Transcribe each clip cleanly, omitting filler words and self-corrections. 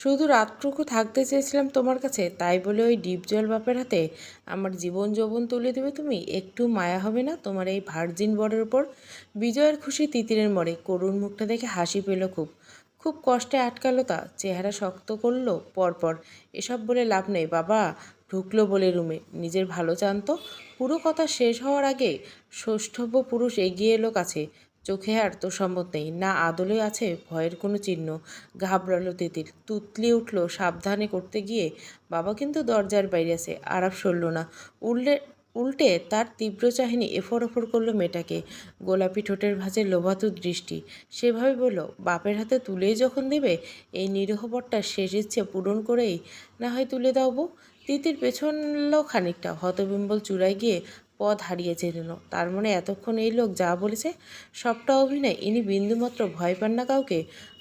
শুধু রাতটুকু থাকতে চেয়েছিলাম তোমার কাছে, তাই বলে ওই ডিপ জল বাপের হাতে আমার জীবন যৌবন তুলে দেবে তুমি? একটু মায়া হবে না তোমার এই ভার্জিন বরের উপর? বিজয়ের খুশি তিতিরের মরে করুণ মুখটা দেখে হাসি পেল খুব। খুব কষ্টে আটকালো তা, চেহারা শক্ত করলো পরপর। এসব বলে লাভ নেই বাবা। ঢুকলো বলে রুমে, নিজের ভালো জানতো। পুরো কথা শেষ হওয়ার আগে ষষ্ঠব্য পুরুষ এগিয়ে এলো কাছে। চোখে আর তো সম্মত নেই, না আদলে আছে ভয়ের কোনো চিহ্ন। ঘাবড়ালো তিতির, তুতলিয়ে উঠল সাবধানে করতে গিয়ে। বাবা কিন্তু দরজার বাইরে আছে। আরাপ সরল না, উল্টে তার তীব্র চাহিনি এফর ওফর করলো মেয়েটাকে। গোলাপি ঠোঁটের ভাঁজে লোভাতুর দৃষ্টি। সেভাবে বলল, বাপের হাতে তুলেই যখন দেবে, এই নিরীহ বরটার শেষ ইচ্ছে পূরণ করেই না হয় তুলে দাও বউ। তিতির পেছনলো খানিকটা, হতবিম্বল চূড়ায় গিয়ে পথ হারিয়েছে যেন। তার মনে এতক্ষণ এই লোক যা বলেছে সবটা অভিনয়। ইনি বিন্দুমাত্র ভয় পান না কাউকে,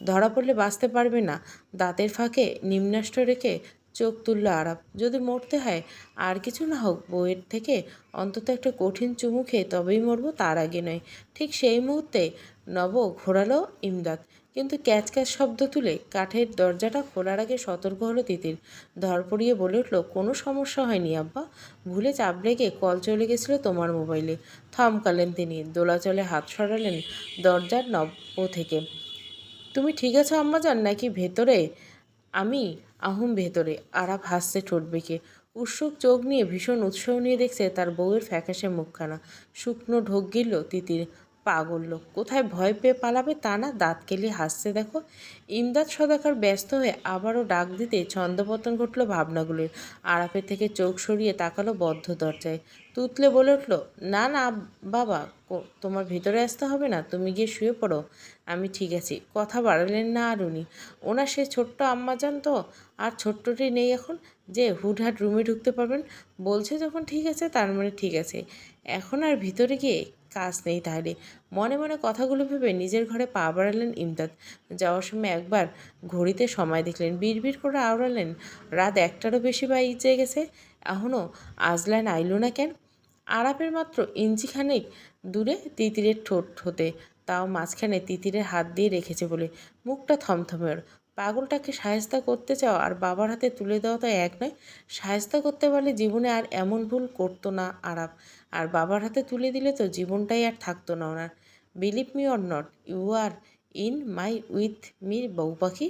ধরা পড়লে বাঁচতে পারবে না। দাঁতের ফাঁকে নিম্নাষ্ট রেখে চোখ তুলল আরাপ। যদি মরতে হয় আর কিছু না হোক, বউয়ের থেকে অন্তত একটা কঠিন চুমু খেয়ে তবেই মরবো, তার আগে নয়। ঠিক সেই মুহূর্তে নব ঘোরালো ইমদাদ, কিন্তু ক্যাচ ক্যাচ শব্দ তুলে কাঠের দরজাটা খোলার আগে সতর্ক হলো তিতির। ধরপড়িয়ে বলে উঠল, কোনো সমস্যা হয়নি আব্বা, ভুলে চাপ রেখে কল চলে গেছিলো তোমার মোবাইলে। থমকালেন তিনি, দোলাচলে হাত সরালেন দরজার নব্য থেকে। তুমি ঠিক আছো আম্মাজান নাকি ভেতরে? আমি আহুম ভেতরে। আরাপ হাসছে ঠোঁট বেঁকে, উৎসুক চোখ নিয়ে ভীষণ উৎসাহ নিয়ে দেখছে তার বউয়ের ফ্যাকাশে মুখখানা। শুকনো ঢোক গিলল তিতির। পাগল লোক, কোথায় ভয় পেয়ে পালাবে তা না, দাঁত কেলিয়ে হাসছে দেখো। ইমদাদ সদাকার ব্যস্ত হয়ে আবারও ডাক দিতে ছন্দপতন ঘটল ভাবনাগুলির। আরাপের থেকে চোখ সরিয়ে তাকালো বদ্ধ দরজায়। তুতলে বলে উঠল, না না বাবা, তোমার ভিতরে আসতে হবে না, তুমি গিয়ে শুয়ে পড়ো, আমি ঠিক আছি। কথা বাড়ালেন না আর উনি। ওনার সে ছোট্ট আম্মাজান তো আর ছোট্টটি নেই এখন, যে হুটহাট রুমে ঢুকতে পারবেন। বলছে যখন ঠিক আছে, তার মানে ঠিক আছে। এখন আর ভিতরে গিয়ে কাজ নেই তাহলে। মনে মনে কথাগুলো ভেবে নিজের ঘরে পা বাড়ালেন ইমদাদ। যাওয়ার সময় একবার ঘড়িতে সময় দেখলেন, বিড়বিড় করে আওড়ালেন, রাত একটারও বেশি বাইজে গেছে, এখনও আজলান আইল না কেন? আরাপের মাত্র ইঞ্চিখানেক দূরে তিতিরের ঠোঁট হতে, তাও মাঝখানে তিতিরের হাত দিয়ে রেখেছে বলে। মুখটা থমথমে। পাগলটাকে সায়স্তা করতে চাও আর বাবার হাতে তুলে দেওয়া তো এক নয়। সায়স্তা করতে পারলে জীবনে আর এমন ভুল করতো না আরাপ। আর বাবার হাতে তুলে দিলে তো জীবনটাই আর থাকতো না ওনার। Believe me or not, you are in my with me বউ পাখি।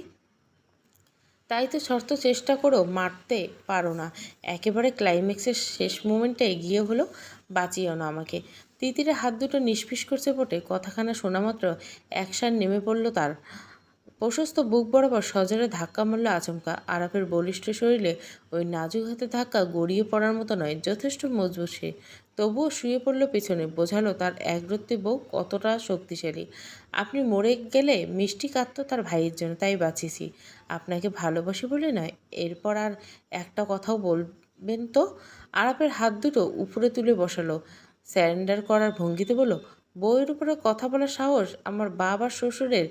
তাই তো শর্ত চেষ্টা করেও মারতে পারো না। একেবারে ক্লাইম্যাক্সের শেষ মোমেন্টে গিয়ে হলো, বাঁচিও না আমাকে। তিতিরের হাত দুটো নিষ্পিস করছে বটে, কথাখানা শোনা মাত্র একসার নেমে পড়ল তার। প্রশস্ত বুক বরাবর সজোরে ধাক্কা মারল আচমকা। আরাফের বলিষ্ঠ শরীরে ওই নাজুক হাতে ধাক্কা গড়িয়ে পড়ার মতো নয়, যথেষ্ট মজবুত সে। তবুও শুয়ে পড়ল পেছনে, বোঝালো তার একরত্তি বউ কতটা শক্তিশালী। আপনি মরে গেলে মিষ্টি কাঁদত তার ভাইয়ের জন্য, তাই বাঁচিয়েছি। আপনাকে ভালোবাসি বলে নয়। এরপর আর একটা কথাও বলবেন তো? আরাফের হাত দুটো উপরে তুলে বসালো, স্যারেন্ডার করার ভঙ্গিতে বলল, বউয়ের উপরে কথা বলার সাহস আমার বাবার শ্বশুরের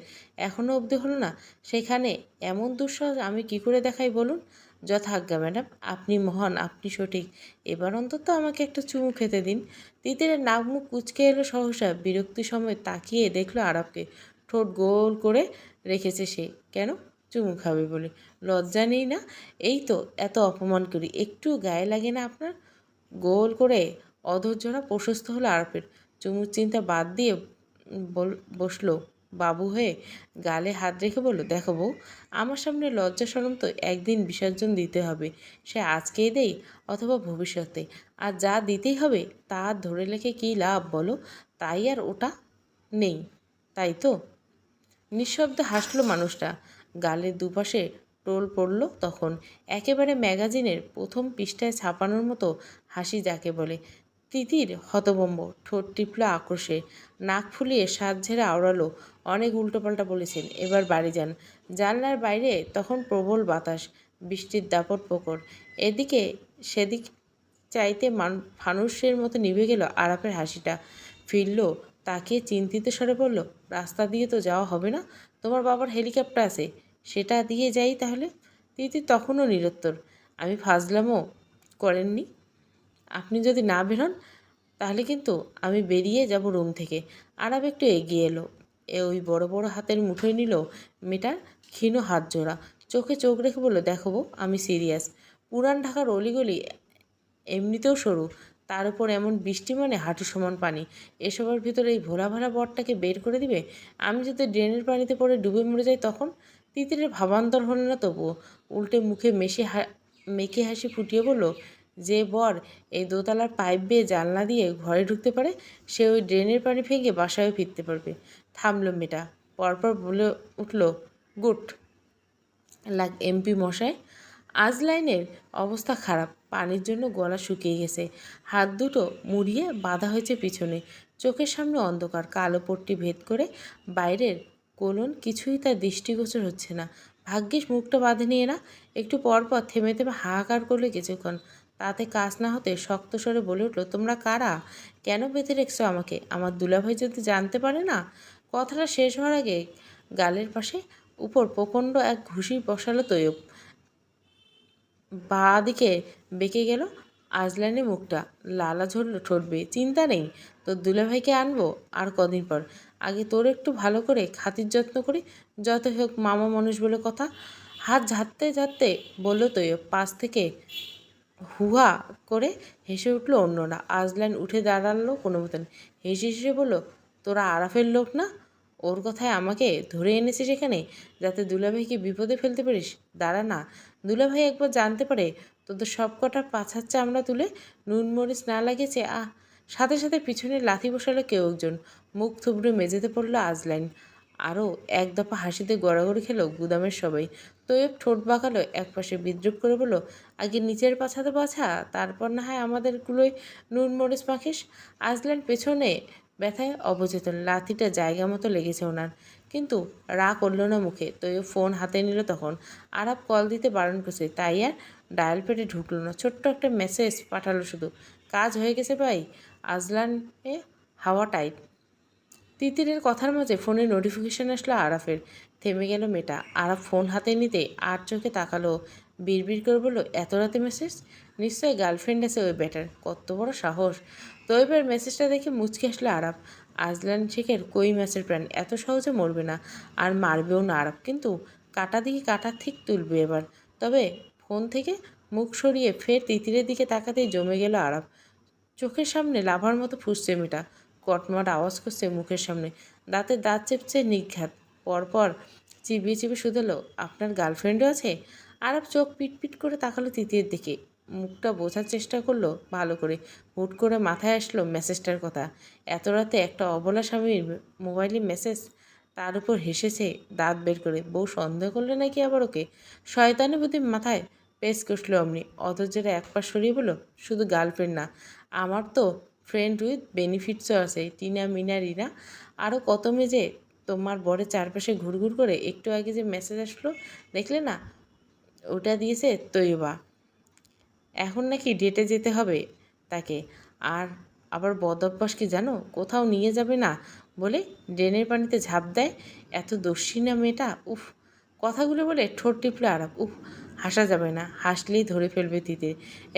এখনও অবধি হলো না, সেখানে এমন দুঃসাহস আমি কি করে দেখাই বলুন? যথাজ্ঞা ম্যাডাম, আপনি মহান, আপনি সঠিক। এবার অন্তত আমাকে একটা চুমু খেতে দিন। তিতিরের নাক মুখ কুচকে এলো সহসা, বিরক্তি সময় তাকিয়ে দেখলো আরবকে। ঠোঁট গোল করে রেখেছে সে। কেন? চুমু খাবে বলে? লজ্জা নেই না? এই তো এত অপমান করি, একটু গায়ে লাগে না আপনার? গোল করে অধৈর্যরা প্রশস্ত হলো আরফের। চুমুর চিন্তা বাদ দিয়ে বসলো বাবু হয়ে, গালে হাত রেখে বলল, দেখো বউ, আমার সামনে লজ্জা শরম তো একদিন বিসর্জন দিতে হবে। সে আজকেই দেই অথবা ভবিষ্যতে। আর যা দিতেই হবে তা ধরে রেখে কী লাভ বলো? তাই আর ওটা নেই, তাই তো? নিঃশব্দে হাসলো মানুষটা। গালের দুপাশে টোল পড়ল তখন, একেবারে ম্যাগাজিনের প্রথম পৃষ্ঠায় ছাপানোর মতো হাসি যাকে বলে। তিতির হতভম্ব, ঠোঁট টিপল আক্রোশে, নাক ফুলিয়ে সাত ঝেড়ে আওড়ালো, অনেক উল্টোপাল্টা বলেছেন, এবার বাড়ি যান। জানলার বাইরে তখন প্রবল বাতাস, বৃষ্টির দাপট প্রখর। এদিকে সেদিক চাইতে ফানুষের মতো নিভে গেল আরাপের হাসিটা। ফিরল, তাকিয়ে চিন্তিত স্বরে বলল, রাস্তা দিয়ে তো যাওয়া হবে না, তোমার বাবার হেলিকপ্টার আছে, সেটা দিয়ে যাই তাহলে। তিতির তখনও নিরুত্তর। আমি ফাজলামো করেননি? আপনি যদি না বেরোন তাহলে কিন্তু আমি বেরিয়ে যাব রুম থেকে। আরাব একটু এগিয়ে এলো, ওই বড় বড় হাতের মুঠোয় নিল মেয়েটার ক্ষীণ হাত জোড়া। চোখে চোখ রেখে বলল, দেখো বউ, আমি সিরিয়াস। পুরান ঢাকার অলিগলি এমনিতেও সরু, তার উপর এমন বৃষ্টি মানে হাঁটু সমান পানি। এসবের ভিতরে এই ভোলা ভালা বরটাকে বের করে দিবে? আমি যদি ড্রেনের পানিতে পড়ে ডুবে মরে যাই তখন? তিতিরের ভাবান্তর হলো না তবুও। উল্টে মুখে মেখে হাসি ফুটিয়ে বলল, যে বর এই দোতলার পাইপ বেয়ে জানলা দিয়ে ঘরে ঢুকতে পারে সে ওই ড্রেনের পানি ভেঙে বাসায় ফিরতে পারবে। থামল মেয়েটা, পরপর বলে উঠল, গুড লাক এমপি মশাই। আজলাইনের অবস্থা খারাপ, পানির জন্য গলা শুকিয়ে গেছে, হাত দুটো মুড়িয়ে বাঁধা হয়েছে পিছনে, চোখের সামনে অন্ধকার, কালো পট্টি ভেদ করে বাইরের কোলন কিছুই তার দৃষ্টিগোচর হচ্ছে না। ভাগ্যিস মুখটা বাঁধেনি এরা। একটু পর পর থেমে থেমে হাহাকার করলে কিছুক্ষণ, তাতে কাজ না হতে শক্ত স্বরে বলে উঠল, তোমরা কারা? কেন বেঁধে রেখেছো আমাকে? আমার দুলাভাই যদি জানতে পারে না। কথাটা শেষ হওয়ার আগে গালের পাশে উপর প্রচণ্ড এক ঘুষি বসালো তৈয়ব। বাঁ দিকে বেঁকে গেল আজলানের মুখটা, লালা ঝরল ঠোঁট বেয়ে। চিন্তা নেই, তোর দুলাভাইকে আনবো আর কদিন পর। আগে তোর একটু ভালো করে খাতির যত্ন করি, যত হোক মামা মানুষ বলে কথা। হাত ঝাড়তে ঝাড়তে বলল তৈয়ব। পাশ থেকে হুহা করে হেসে উঠল অন্যরা। আজলান উঠে দাঁড়ালো কোনো মতন, হেসে হেসে বলল, তোরা আরাফের লোক না? ওর কথায় আমাকে ধরে এনেছিস এখানে যাতে দুলাভাইকে বিপদে ফেলতে পারিস? দাঁড়া না, দুলাভাই একবার জানতে পারে তোদের সব কটা পাছার চামড়া তুলে নুন মরিচ না লাগিয়েছে। সাথে সাথে পিছনে লাথি বসালো কেউ একজন। মুখ থুবড়ে মেঝেতে পড়ল আজলাইন। আরও এক দফা হাসিতে গড়াগড়ি খেলো গুদামের সবাই। তৈয়ব ঠোঁট বাঁকালো একপাশে, বিদ্রুপ করে বলল, আগে নিচের পাছা তো বাছা, তারপর না হয় আমাদেরগুলোই নুন মরিচ মাখিস। আজলাইন পেছনে ব্যথায় অবচেতন, লাথিটা জায়গা মতো লেগেছে ওনার, কিন্তু রাগ করল না মুখে। তৈয়ব ফোন হাতে নিল তখন। আরাপ কল দিতে বারণ করছে, তাই আর ডায়াল পেটে ঢুকলো না। ছোট্ট একটা মেসেজ পাঠালো শুধু, কাজ হয়ে গেছে ভাই, আজলানে হাওয়া টাইট। তিতিরের কথার মাঝে ফোনে নোটিফিকেশন আসলো আরাফের। থেমে গেল মেয়েটা। আরাফ ফোন হাতে নিতে আর চোখে তাকালো, বিড়বিড় করে বলল, এত রাতে মেসেজ? নিশ্চয়ই গার্লফ্রেন্ড আছে ওই ব্যাটার, কত বড় সাহস! তৈবের মেসেজটা দেখে মুচকে আসলো আরাফ। আজলান শেখের কই মাছের প্রাণ, এত সহজে মরবে না, আর মারবেও না আরাফ, কিন্তু কাটা দিকে কাটা ঠিক তুলবে এবার। তবে ফোন থেকে মুখ সরিয়ে ফের তিতিরের দিকে তাকাতেই জমে গেল আরাফ। চোখের সামনে লাভার মতো ফুসছে মেয়েটা, কটমট আওয়াজ করছে মুখের সামনে, দাঁতে দাঁত চেপছে নিঘাত। পরপর চিবিয়ে চিবিয়ে শুধালো, আপনার গার্লফ্রেন্ডও আছে? আরব চোখ পিটপিট করে তাকালো তৃতীয়ের দিকে, মুখটা বোঝার চেষ্টা করলো ভালো করে। হুট করে মাথায় আসলো মেসেজটার কথা। এত রাতে একটা অবলা স্বামীর মোবাইলে মেসেজ, তার উপর হেসেছে দাঁত বের করে। বউ সন্দেহ করলে নাকি আবার ওকে? শয়তানি বুদ্ধি মাথায় পেশ কষলো অমনি। অধৈর্যের এক পা সরিয়ে বলল, শুধু গার্লফ্রেন্ড না, আমার তো ফ্রেন্ড উইথ বেনিফিটসও আছে, টিনা, মিনা, রিনা, আরও কত মেয়ে তোমার বরের চারপাশে ঘুরঘুর করে। একটু আগে যে মেসেজ আসলো দেখলে না, ওটা দিয়েছে তৈবা। এখন নাকি ডেটে যেতে হবে তাকে। আর আবার বদ অভ্যাস কি জানো, কোথাও নিয়ে যাবে না বলে ড্রেনের পানিতে ঝাঁপ দেয়। এত দস্যি না মেয়েটা, উফ! কথাগুলো বলে ঠোঁট টিপলে আরাপ। উফ, হাসা যাবে না, হাসলেই ধরে ফেলবে তিতে।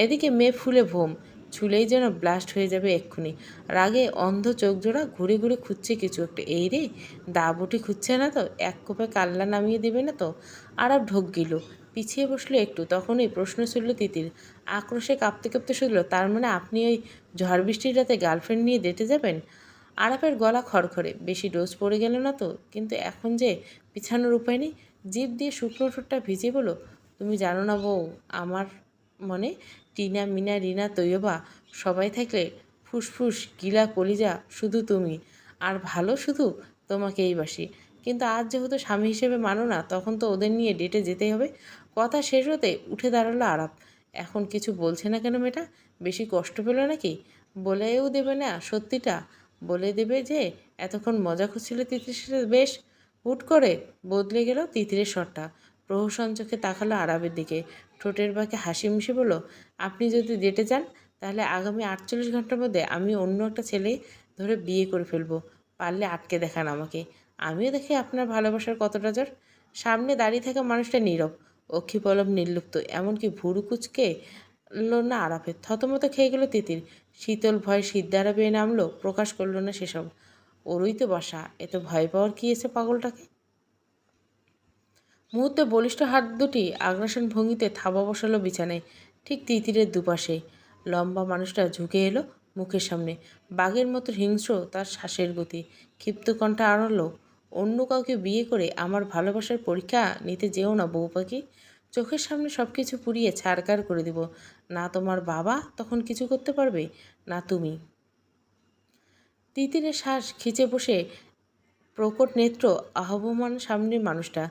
এদিকে মেয়ে ফুলে ভোম, ছুলেই যেন ব্লাস্ট হয়ে যাবে এক্ষুনি। রাগে অন্ধ চোখ জোড়া ঘুরে ঘুরে খুঁজছে কিছু একটা। এই রে, দা বটি খুঁজছে না তো? এক কোপে কাল্লা নামিয়ে দেবে না তো? আরাপ ঢোক গেল, পিছিয়ে বসলো একটু। তখনই প্রশ্ন ছুড়ল তিতির, আক্রোশে কাঁপতে কাঁপতে শুধল, তার মানে আপনি ওই ঝড় বৃষ্টির রাতে গার্লফ্রেন্ড নিয়ে ডেটে যাবেন? আরাপের গলা খড়খড়ে, বেশি ডোজ পড়ে গেল না তো? কিন্তু এখন যে পিছানোর উপায় নেই। জিভ দিয়ে শুকনো ঠোঁটটা ভিজিয়ে বলো, তুমি জানো না বউ, আমার মনে টিনা, মিনা, রিনা, তৈয়বা সবাই থাকলে ফুসফুস গিলা কলিজা শুধু তুমি, আর ভালো শুধু তোমাকেই বাসি। কিন্তু আজ যেহেতু স্বামী হিসেবে মানো না, তখন তো ওদের নিয়ে ডেটে যেতেই হবে। কথা শেষ হতে উঠে দাঁড়ালো আরাপ। এখন কিছু বলছে না কেন মেয়েটা? বেশি কষ্ট পেল নাকি? বলেও দেবে না সত্যিটা? বলে দেবে যে এতক্ষণ মজা করছিল তিতির সাথে? বেশ। হুট করে বদলে গেল তিতিরের স্বরটা। প্রহসন চোখে তাকালো আরাবের দিকে, ঠোঁটের বাঁকে হাসি মিশে বলল, আপনি যদি ডেটে যান তাহলে আগামী 48 ঘন্টার মধ্যে আমি অন্য একটা ছেলে ধরে বিয়ে করে ফেলবো। পারলে আটকে দেখান আমাকে, আমিও দেখি আপনার ভালোবাসার কতটা জোর। সামনে দাঁড়িয়ে থাকা মানুষটা নীরব, অক্ষিপলব নির্লুপ্ত, এমনকি ভুরু কুচকে না আরাফে। থতমত খেয়ে গেল তিতির। শীতল ভয় সিদ্ধারা বেয়ে নামলো, প্রকাশ করল না সেসব। ওরই তো বাসা, এত ভয় পাওয়ার কি এসে পাগলটাকে? মুহূর্তে বলিষ্ঠ হাত দুটি আগ্রাসন ভঙ্গিতে থাবা বসালো বিছানায়, ঠিক তিতিরের দুপাশে। লম্বা মানুষটা ঝুঁকে এলো মুখের সামনে, বাঘের মতো হিংস্র তার শ্বাসের গতি। ক্ষিপ্ত কণ্ঠে আড়ালো, অন্য কাউকে বিয়ে করে আমার ভালোবাসার পরীক্ষা নিতে যেও না বউ পাখি। চোখের সামনে সব কিছু পুড়িয়ে ছাড়কার করে দিব। না তোমার বাবা তখন কিছু করতে পারবে, না তুমি। তিতিরের শ্বাস খিচে বসে, প্রকট নেত্র, আহ্বমান সামনের মানুষটা,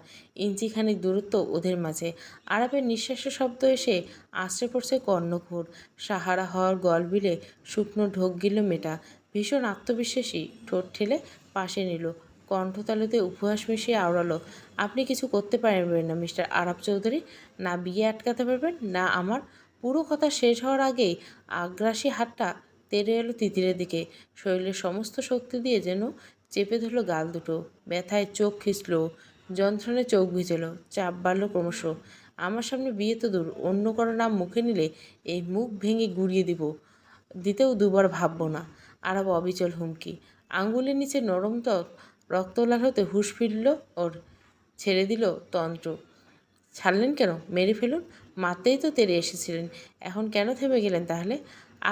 ইঞ্চিখানিক দূরত্ব ওদের মাঝে। আরাপের নিঃশ্বাসের শব্দ এসে আশ্রে পড়ছে কর্ণঘোর। সাহারা হওয়ার গলবিলে শুকনো ঢোক গিল মেটা। ভীষণ আত্মবিশ্বাসী ঠোঁট ঠেলে পাশে নিল, কণ্ঠতালুতে উপহাস মিশিয়ে আওড়ালো, আপনি কিছু করতে পারবেন না মিস্টার আরাপ চৌধুরী। না বিয়ে আটকাতে পারবেন, না আমার। পুরো কথা শেষ হওয়ার আগেই আগ্রাসী হাতটা তেড়ে এলো তিতিরের দিকে, শরীরের সমস্ত শক্তি দিয়ে যেন চেপে ধরল গাল দুটো। ব্যথায় চোখ খিঁচল, যন্ত্রণায় চোখ ভিজল, চাপ বাড়ল ক্রমশ। আমার সামনে বিয়ে তো দূর, অন্য কারো নাম মুখে নিলে এই মুখ ভেঙে গুড়িয়ে দিতেও দুবার ভাববো না। আরব অবিচল হুমকি। আঙ্গুলের নিচে নরম ত্বক রক্তলাল হতে হুঁশ ফিরল ওর। ছেড়ে দিল তন্ত্র। ছাড়লেন কেন? মেরে ফেলুন। মারতেই তো তেড়ে এসেছিলেন, এখন কেন থেমে গেলেন তাহলে?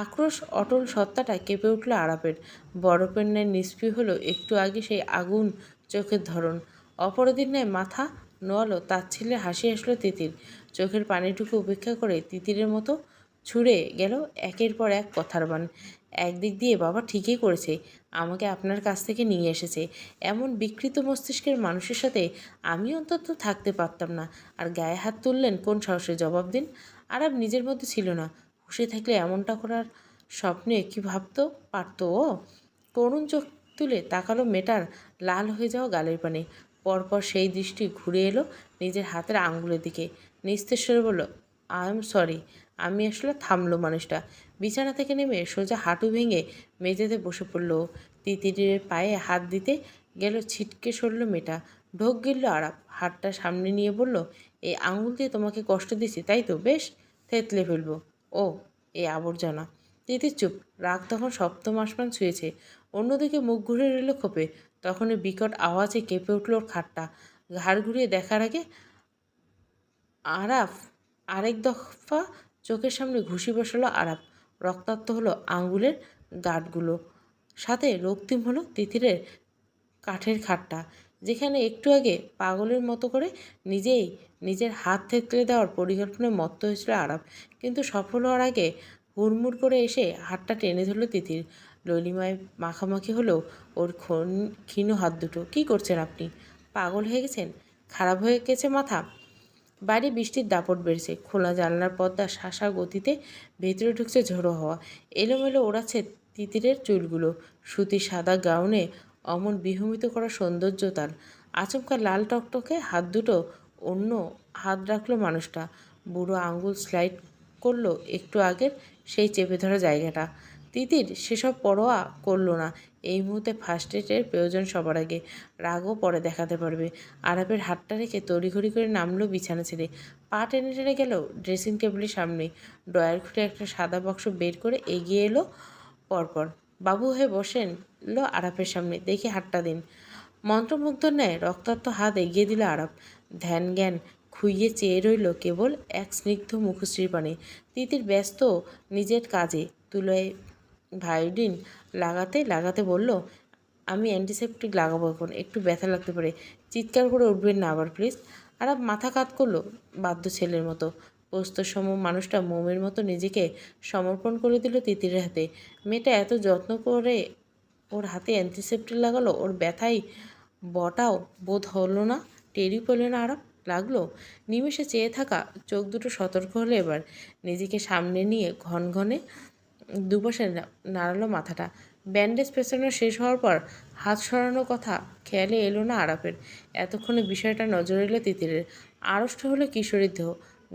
আক্রোশ অটল সত্তাটা কেঁপে উঠল আরাপের। বরফের ন্যায় নিষ্ক্রিয় হলো একটু আগে সেই আগুন চোখের ধরন। অপরাধীর ন্যায় মাথা নোয়ালো তাচ্ছিল্যের হাসি আসলো তিতির। চোখের পানিটুকু উপেক্ষা করে তিতিরের মতো ছুঁড়ে গেল একের পর এক কথার বান। একদিক দিয়ে বাবা ঠিকই করেছে, আমাকে আপনার কাছ থেকে নিয়ে এসেছে। এমন বিকৃত মস্তিষ্কের মানুষের সাথে আমি অন্তত থাকতে পারতাম না। আর গায়ে হাত তুললেন কোন সাহসে, জবাব দিন। আরব নিজের মধ্যে ছিল না। হুঁশে থাকলে এমনটা করার স্বপ্নে কি ভাবতে পারত ও? করুণ চোখ তুলে তাকালো মেটার লাল হয়ে যাওয়া গালের পানে। পরপর সেই দৃষ্টি ঘুরে এলো নিজের হাতের আঙ্গুলের দিকে। নিস্তেশ্বরে বলল, আই এম সরি। আমি আসলে থামলো মানুষটা। বিছানা থেকে নেমে সোজা হাঁটু ভেঙে মেঝেতে বসে পড়ল। তিতিরের পায়ে হাত দিতে গেল, ছিটকে সরল মেটা। ঢোক গিলল আরাপ, হাতটা সামনে নিয়ে বলল, এই আঙুল দিয়ে তোমাকে কষ্ট দিছি তাই তো? বেশ, থেতলে ফেলবো। ও, এই আবর্জনা। তিতির চুপ। রাগ তখন সপ্তম আসমান ছুঁয়েছে। অন্যদিকে মুখ ঘুরে রইল ক্ষোভে। তখনই বিকট আওয়াজে কেঁপে উঠল ওর খাটটা। ঘাড় ঘুরিয়ে দেখার আগে আরাফ আরেক দফা চোখের সামনে ঘুষি বসালো আরাপ। রক্তাক্ত হলো আঙ্গুলের গাঁটগুলো, সাথে রক্তিম হলো তিতিরের কাঠের খাটটা, যেখানে একটু আগে পাগলের মতো করে নিজেই নিজের হাত থেতলে দেওয়ার পরিকল্পনায় মত্ত হয়েছিল আরাপ। কিন্তু সফল হওয়ার আগে হুড়মুড় করে এসে হাতটা টেনে ধরল তিতির। ললিমায় মাখামাখি হলেও ওর ক্ষীণ হাত দুটো। কী করছেন আপনি? পাগল হয়ে গেছেন? খারাপ হয়ে গেছে মাথা? বাইরে বৃষ্টির দাপট বেড়েছে। খোলা জানলার পর্দা শাসা গতিতে ভেতরে ঢুকছে ঝোড়ো হাওয়া। এলোমেলো ওড়াচ্ছে তিতিরের চুলগুলো। সুতির সাদা গাউনে অমন বিহমিত করা সৌন্দর্য তার। আচমকা লাল টকটকে হাত দুটো অন্য হাত রাখলো মানুষটা। বুড়ো আঙ্গুল স্লাইড করলো একটু আগের সেই চেপে ধরা জায়গাটা। তিতির সেসব পরোয়া করলো না। এই মুহূর্তে ফার্স্ট এডের প্রয়োজন সবার আগে। রাগও পরে দেখাতে পারবে। আরাপের হাতটা রেখে তড়িঘড়ি করে নামলো বিছানা ছেড়ে। পা টেনে টেনে গেল ড্রেসিং টেবিলের সামনে। ড্রয়ার খুলে একটা সাদা বাক্স বের করে এগিয়ে এলো পরপর। বাবু হয়ে বসেন লো আরাপের সামনে। দেখি হাতটা দিন। মন্ত্রমুগ্ধর ন্যায় রক্তাক্ত হাত এগিয়ে দিল আরাপ। ধ্যান জ্ঞান খুইয়ে চেয়ে রইল কেবল এক স্নিগ্ধ মুখশ্রীর পানে। তিতির ব্যস্ত নিজের কাজে। তুলোয় ভায়োলিন লাগাতে লাগাতে বলল, আমি অ্যান্টিসেপটিক লাগাবো এখন, একটু ব্যথা লাগতে পারে। চিৎকার করে উঠবেন না আবার প্লিজ। আরাপ মাথা কাত করলো বাধ্য ছেলের মতো। প্রস্তরসম মানুষটা মোমের মতো নিজেকে সমর্পণ করে দিল তিতিরের হাতে। মেয়েটা এত যত্ন করে ওর হাতে অ্যান্টিসেপ্টিক লাগালো, ওর ব্যথায় বটাও বোধ হলো না, টেরই পেল না আরাপ। লাগলো। নিমেষে চেয়ে থাকা চোখ দুটো সতর্ক হলো এবার। নিজেকে সামনে নিয়ে ঘন ঘনে দুপাশে নাড়ালো মাথাটা। ব্যান্ডেজ পেছানো শেষ হওয়ার পর হাত সরানোর কথা খেয়ালে এলো না আরাপের। এতক্ষণে বিষয়টা নজর এলো তিতিরের। আড়ষ্ট হলো কিশোরীর দেহ।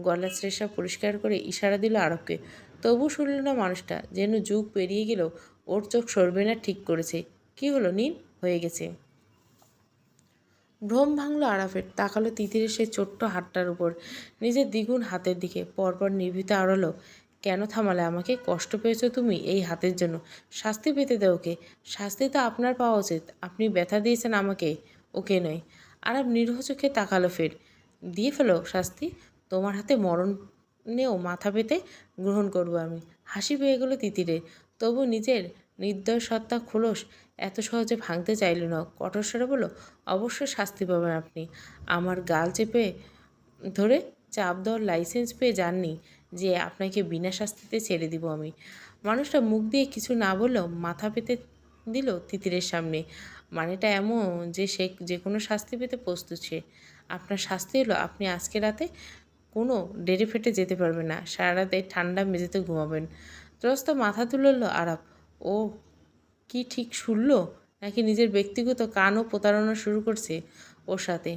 গলার শ্লেষা পরিষ্কার করে ইশারা দিল আরবকে। তবু শুনল না মানুষটা। যেন যুগ পেরিয়ে গেলেও ওর চোখ সরবে না, ঠিক করেছে। কি হলো নিন? হয়ে গেছে। ভ্রম ভাঙল আরাফের। তাকালো তিতিরের সেই ছোট্ট হাতটার উপর, নিজের দ্বিগুণ হাতের দিকে। পরপর নিভৃত আড়ালো, কেন থামালে আমাকে? কষ্ট পেয়েছো তুমি এই হাতের জন্য? শাস্তি পেতে দাও ওকে। শাস্তি তো আপনার পাওয়া উচিত। আপনি ব্যথা দিয়েছেন আমাকে, ওকে নয়। আরাব নিরীহ চোখে তাকালো ফের। দিয়ে ফেলো শাস্তি, তোমার হাতে মরণেও মাথা পেতে গ্রহণ করব আমি। হাসি পেয়ে গেল তিতিরে, তবু নিজের নির্দয় সত্তা খোলস এত সহজে ভাঙতে চাইল না। কঠোর স্বরে বলল, অবশ্যই শাস্তি পাবেন আপনি। আমার গাল চেপে ধরে চাপ দেওয়ার লাইসেন্স পেয়ে যাননি যে আপনাকে বিনা শাস্তিতে ছেড়ে দিব আমি। মানুষটা মুখ দিয়ে কিছু না বললেও মাথা পেতে দিল তিতিরের সামনে। মানেটা এমন যে সে যে কোনো শাস্তি পেতে প্রস্তুত সে। আপনার শাস্তি হলো আপনি আজকে রাতে কোনো ডেরে ফেটে যেতে পারবেন না, সারা রাতে ঠান্ডা মেঝেতে ঘুমাবেন। ত্রস্ত মাথা তুলল আরাপ। ও কি ঠিক শুনলো, নাকি নিজের ব্যক্তিগত কানও প্রতারণা শুরু করছে ওর সাথে?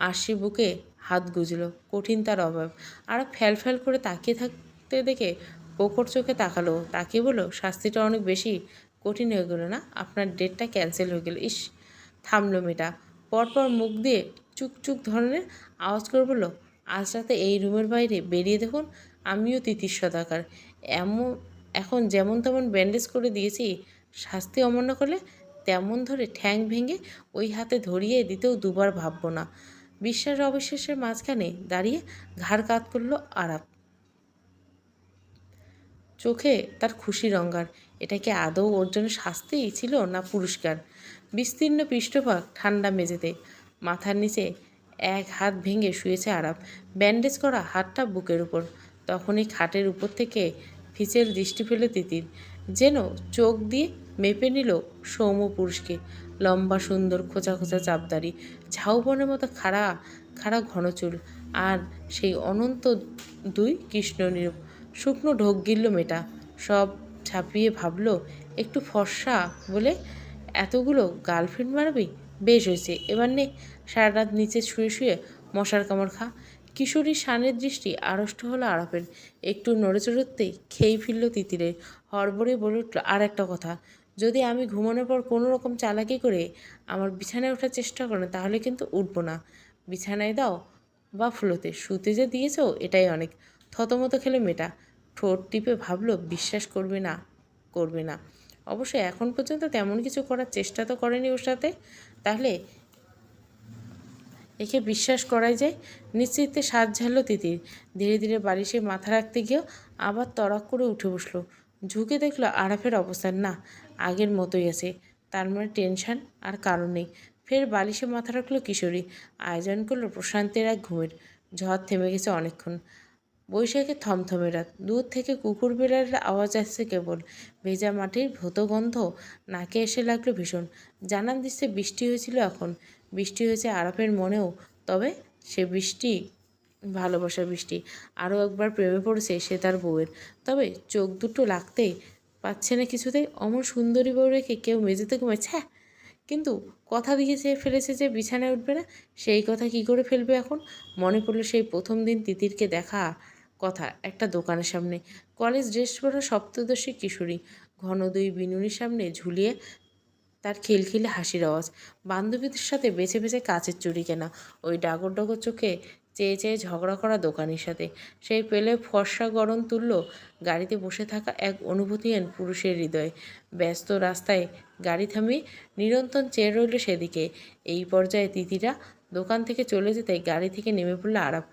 আরশি বুকে হাত গুজলো, কঠিন তার অভাব। আর ফ্যাল ফ্যাল করে তাকিয়ে থাকতে দেখে পোকর চোখে তাকালো, তাকিয়ে বললো, শাস্তিটা অনেক বেশি কঠিন হয়ে গেল না? আপনার ডেটটা ক্যান্সেল হয়ে গেল। ইস! থামলো মেয়েটা, পরপর মুখ দিয়ে চুকচুক ধরনের আওয়াজ করে বলল, আজ রাতে এই রুমের বাইরে বেরিয়ে দেখুন আমিও তিতির সদাকার। এমন এখন যেমন তেমন ব্যান্ডেজ করে দিয়েছি, শাস্তি অমান্য করলে তেমন ধরে ঠ্যাং ভেঙে ওই হাতে ধরিয়ে দিতেও দুবার ভাববো না। বিশ্বাস অবিশ্বাসের মাঝখানে দাঁড়িয়ে ঘাড় কাত করলো আরাপ। চোখে তার খুশি রঙ্গার। এটা কি আদৌ ওর জন্য শাস্তি ছিল না পুরস্কার? বিস্তীর্ণ পৃষ্ঠভাগ ঠান্ডা মেঝেতে, মাথার নিচে এক হাত ভেঙে শুয়েছে আরাপ, ব্যান্ডেজ করা হাতটা বুকের উপর। তখনই খাটের উপর থেকে ফিচেল দৃষ্টি ফেলে তিতির, যেন চোখ দিয়ে মেপে নিল সৌম্য পুরুষকে। লম্বা সুন্দর খোঁচা খোঁচা চাপদারি, ঝাউবনের মতো খাড়া খাড়া ঘন চুল, আর সেই অনন্ত দুই কৃষ্ণনীরব শুকনো ঢোক গিলল মেয়েটা। সব ছাপিয়ে ভাবল, একটু ফর্সা বলে এতগুলো গার্লফ্রেন্ড মারবি? বেশ হয়েছে, এবার নে সারা রাত নিচে শুয়ে শুয়ে মশার কামড় খা। কিশোরীর শানের দৃষ্টি আড়ষ্ট হলো আরাপের। একটু নড়েচড়তেই খেই ফিরল তিতিরে। হড়বড়ে বলে উঠল, আর একটা কথা, যদি আমি ঘুমানোর পর কোনো রকম চালাকি করে আমার বিছানায় ওঠার চেষ্টা করেন তাহলে কিন্তু উঠবো না। বিছানায় দাও বা ফুলোতে, শুতে যে দিয়েছ এটাই অনেক। থতমত খেলে মেয়েটা, ঠোঁট টিপে ভাবল বিশ্বাস করবে না করবে না। অবশ্য এখন পর্যন্ত তেমন কিছু করার চেষ্টা তো করেনি ওর সাথে, তাহলে একে বিশ্বাস করাই যায়। নিশ্চিন্তে শ্বাস ঝাড়ল তিতির। ধীরে ধীরে বালিশে মাথা রাখতে গিয়েও আবার তড়াক করে উঠে বসলো। ঝুঁকে দেখলো আরাফের অবস্থান না, আগের মতোই আছে। তার মানে টেনশন আর কারণ নেই। ফের বালিশে মাথা রাখলো কিশোরী। আয়োজন করলো প্রশান্তের এক ঘুমের। ঝড় থেমে গেছে অনেকক্ষণ। বৈশাখে থমথমে রাত, দূর থেকে কুকুর বেড়ালের আওয়াজ আসছে কেবল। ভেজা মাটির ভূত গন্ধ নাকে এসে লাগলো ভীষণ। জানান দিচ্ছে বৃষ্টি হয়েছিল এখন। বৃষ্টি হয়েছে আরাফের মনেও, তবে সে বৃষ্টি ভালোবাসার বৃষ্টি। আরও একবার প্রেমে পড়েছে সে তার বউয়ের, তবে চোখ দুটো লাগতেই পাচ্ছে না কিছুতেই। অমন সুন্দরী বউ রেখে কেউ মেঝেতে ঘুমাচ্ছে? হ্যাঁ, কিন্তু কথা দিয়েছে ফেলেছে যে বিছানায় উঠবে না, সেই কথা কি করে ফেলবে এখন? মনে পড়লো সেই প্রথম দিন তিতিরকে দেখা কথা একটা দোকানের সামনে। কলেজ ড্রেস পরা সপ্তদশী কিশোরী, ঘন দুই বিনুনির সামনে ঝুলিয়ে তার খিলখিলে হাসির আওয়াজ। বান্ধবীদের সাথে বেছে বেছে কাচের চুড়ি কেনা, ওই ডাগর ডগর চোখে চেয়ে চেয়ে ঝগড়া করা দোকানির সাথে। সেই পেলে ফর্সা গরম তুলল গাড়িতে বসে থাকা এক অনুভূতিহীন পুরুষের হৃদয়ে। ব্যস্ত রাস্তায় গাড়ি থামিয়ে নিরন্তর চেয়ে রইল সেদিকে। এই পর্যায়ে তিতিরা দোকান থেকে চলে যেতে গাড়ি থেকে নেমে পড়ল আরাপ।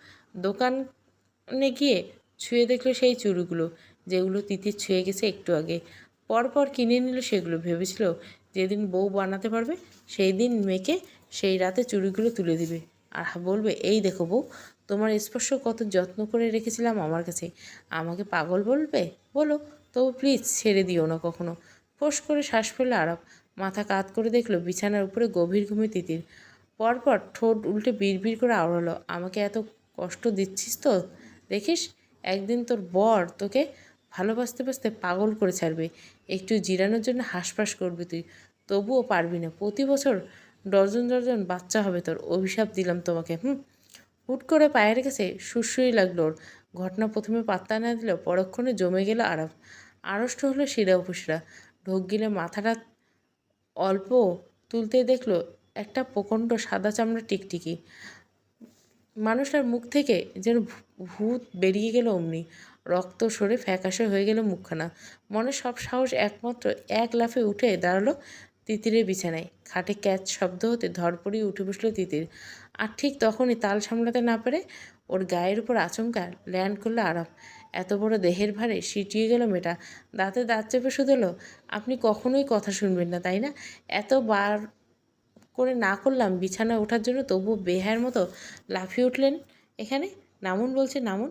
দোকানে গিয়ে ছুঁয়ে দেখলো সেই চুড়িগুলো, যেগুলো তিতির ছুঁয়ে গেছে একটু আগে। পরপর কিনে নিল সেগুলো। ভেবেছিল যেদিন বউ বানাতে পারবে সেই দিন মেয়েকে সেই রাতে চুড়িগুলো তুলে দিবে, আর বলবে, এই দেখো বউ, তোমার স্পর্শ কত যত্ন করে রেখেছিলাম আমার কাছে। আমাকে পাগল বলবে বলো, তবু প্লিজ ছেড়ে দিও না কখনো। ফোঁস করে শ্বাস ফেলল আরব। মাথা কাত করে দেখলো বিছানার উপরে গভীর ঘুমে তিতির। পরপর ঠোঁট উল্টে বিড়বিড় করে আওড়ালো, আমাকে এত কষ্ট দিচ্ছিস তো, দেখিস একদিন তোর বর তোকে ভালোবাসতে বাসতে পাগল করে ছাড়বে। একটু জিরানোর জন্য হাঁসফাঁস করবি তুই, তবুও পারবি না। প্রতি বছর ডজন ডজন বাচ্চা হবে তোর, অভিশাপ দিলাম তোমাকে। হুট করে পায়ের কাছে সুরসুরি লাগলো ওর। ঘটনা প্রথমে পাত্তা না দিলেও পরক্ষণে জমে গেল আরব। আড়ষ্ট হলো শিরা উপশিরা। ঢোক গিলে মাথাটা অল্প তুলতে দেখলো একটা প্রকাণ্ড সাদা চামড়া টিকটিকি। মানুষটার মুখ থেকে যেন ভূত বেরিয়ে গেল অমনি। রক্ত সরে ফ্যাকাশে হয়ে গেল মুখখানা। মনে সব সাহস একমাত্র এক লাফে উঠে দাঁড়ালো তিতিরের বিছানায়। খাটে ক্যাচ শব্দ হতে ধরপড়িয়ে উঠে বসলো তিতির। আর ঠিক তখনই তাল সামলাতে না পেরে ওর গায়ের উপর আচমকা ল্যান্ড করলো আরাপ। এত বড় দেহের ভারে সিটিয়ে গেল মেয়েটা। দাঁতে দাঁত চেপে শুধলো, আপনি কখনোই কথা শুনবেন না তাই না? এতবার করে না করলাম বিছানায় ওঠার জন্য, তবু বেহার মতো লাফিয়ে উঠলেন এখানে। নামুন বলছে, নামুন।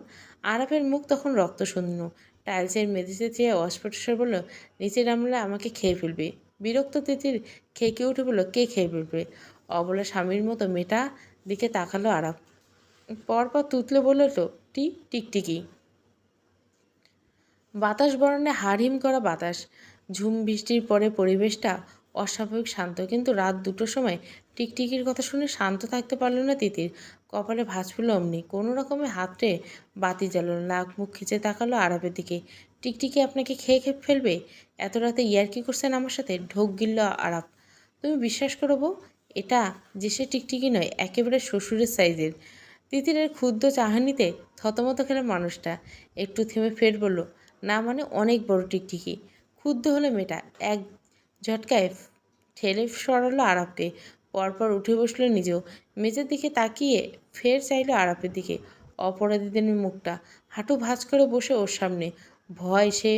আরাফের মুখ তখন রক্তশূন্য। টাইলসের মেঝেতে চেয়ে অস্ফুটস্বর বলল, নিচে নামলে আমাকে খেয়ে ফেলবে। বিরক্ত তিতির খেঁকে উঠে বলল, কে খেয়ে ফেলবে? অবলা স্বামীর মতো মেয়েটা দিকে তাকালো আরাফ। পরপর তুতলে বলল, তো টিকটিকি। বাতাস বরণে হাড়হিম করা বাতাস। ঝুম বৃষ্টির পরে পরিবেশটা অস্বাভাবিক শান্ত, কিন্তু রাত 2টোর সময় টিকটিকির কথা শুনে শান্ত থাকতে পারল না তিতির। কপালে ভাঁজ ফুল অমনি কোনো রকমে হাতড়ে বাতি জ্বালালো, নাক মুখ খিচে তাকালো আরাপের দিকে। টিকটিকি আপনাকে খেয়ে ফেলবে? এত রাতে ইয়ার্কি করছেন আমার সাথে? ঢোক গিলল আরাপ। তুমি বিশ্বাস করো বউ, এটা যে সে টিকটিকি নয়, একেবারে শ্বশুরের সাইজের। তিতিরের ক্ষুদ্র চাহানিতে থতমত খেলে মানুষটা। একটু থেমে ফের বলল, না মানে অনেক বড় টিকটিকি। ক্ষুব্ধ হলো মেয়েটা, এক ঝটকায় ঠেলে সরালো আরাপকে। পরপর উঠে বসলো নিজেও। মেঝের দিকে তাকিয়ে ফের চাইলো আরাপের দিকে। অপরাধীদের মুখটা হাঁটু ভাঁজ করে বসে ওর সামনে। ভয় সে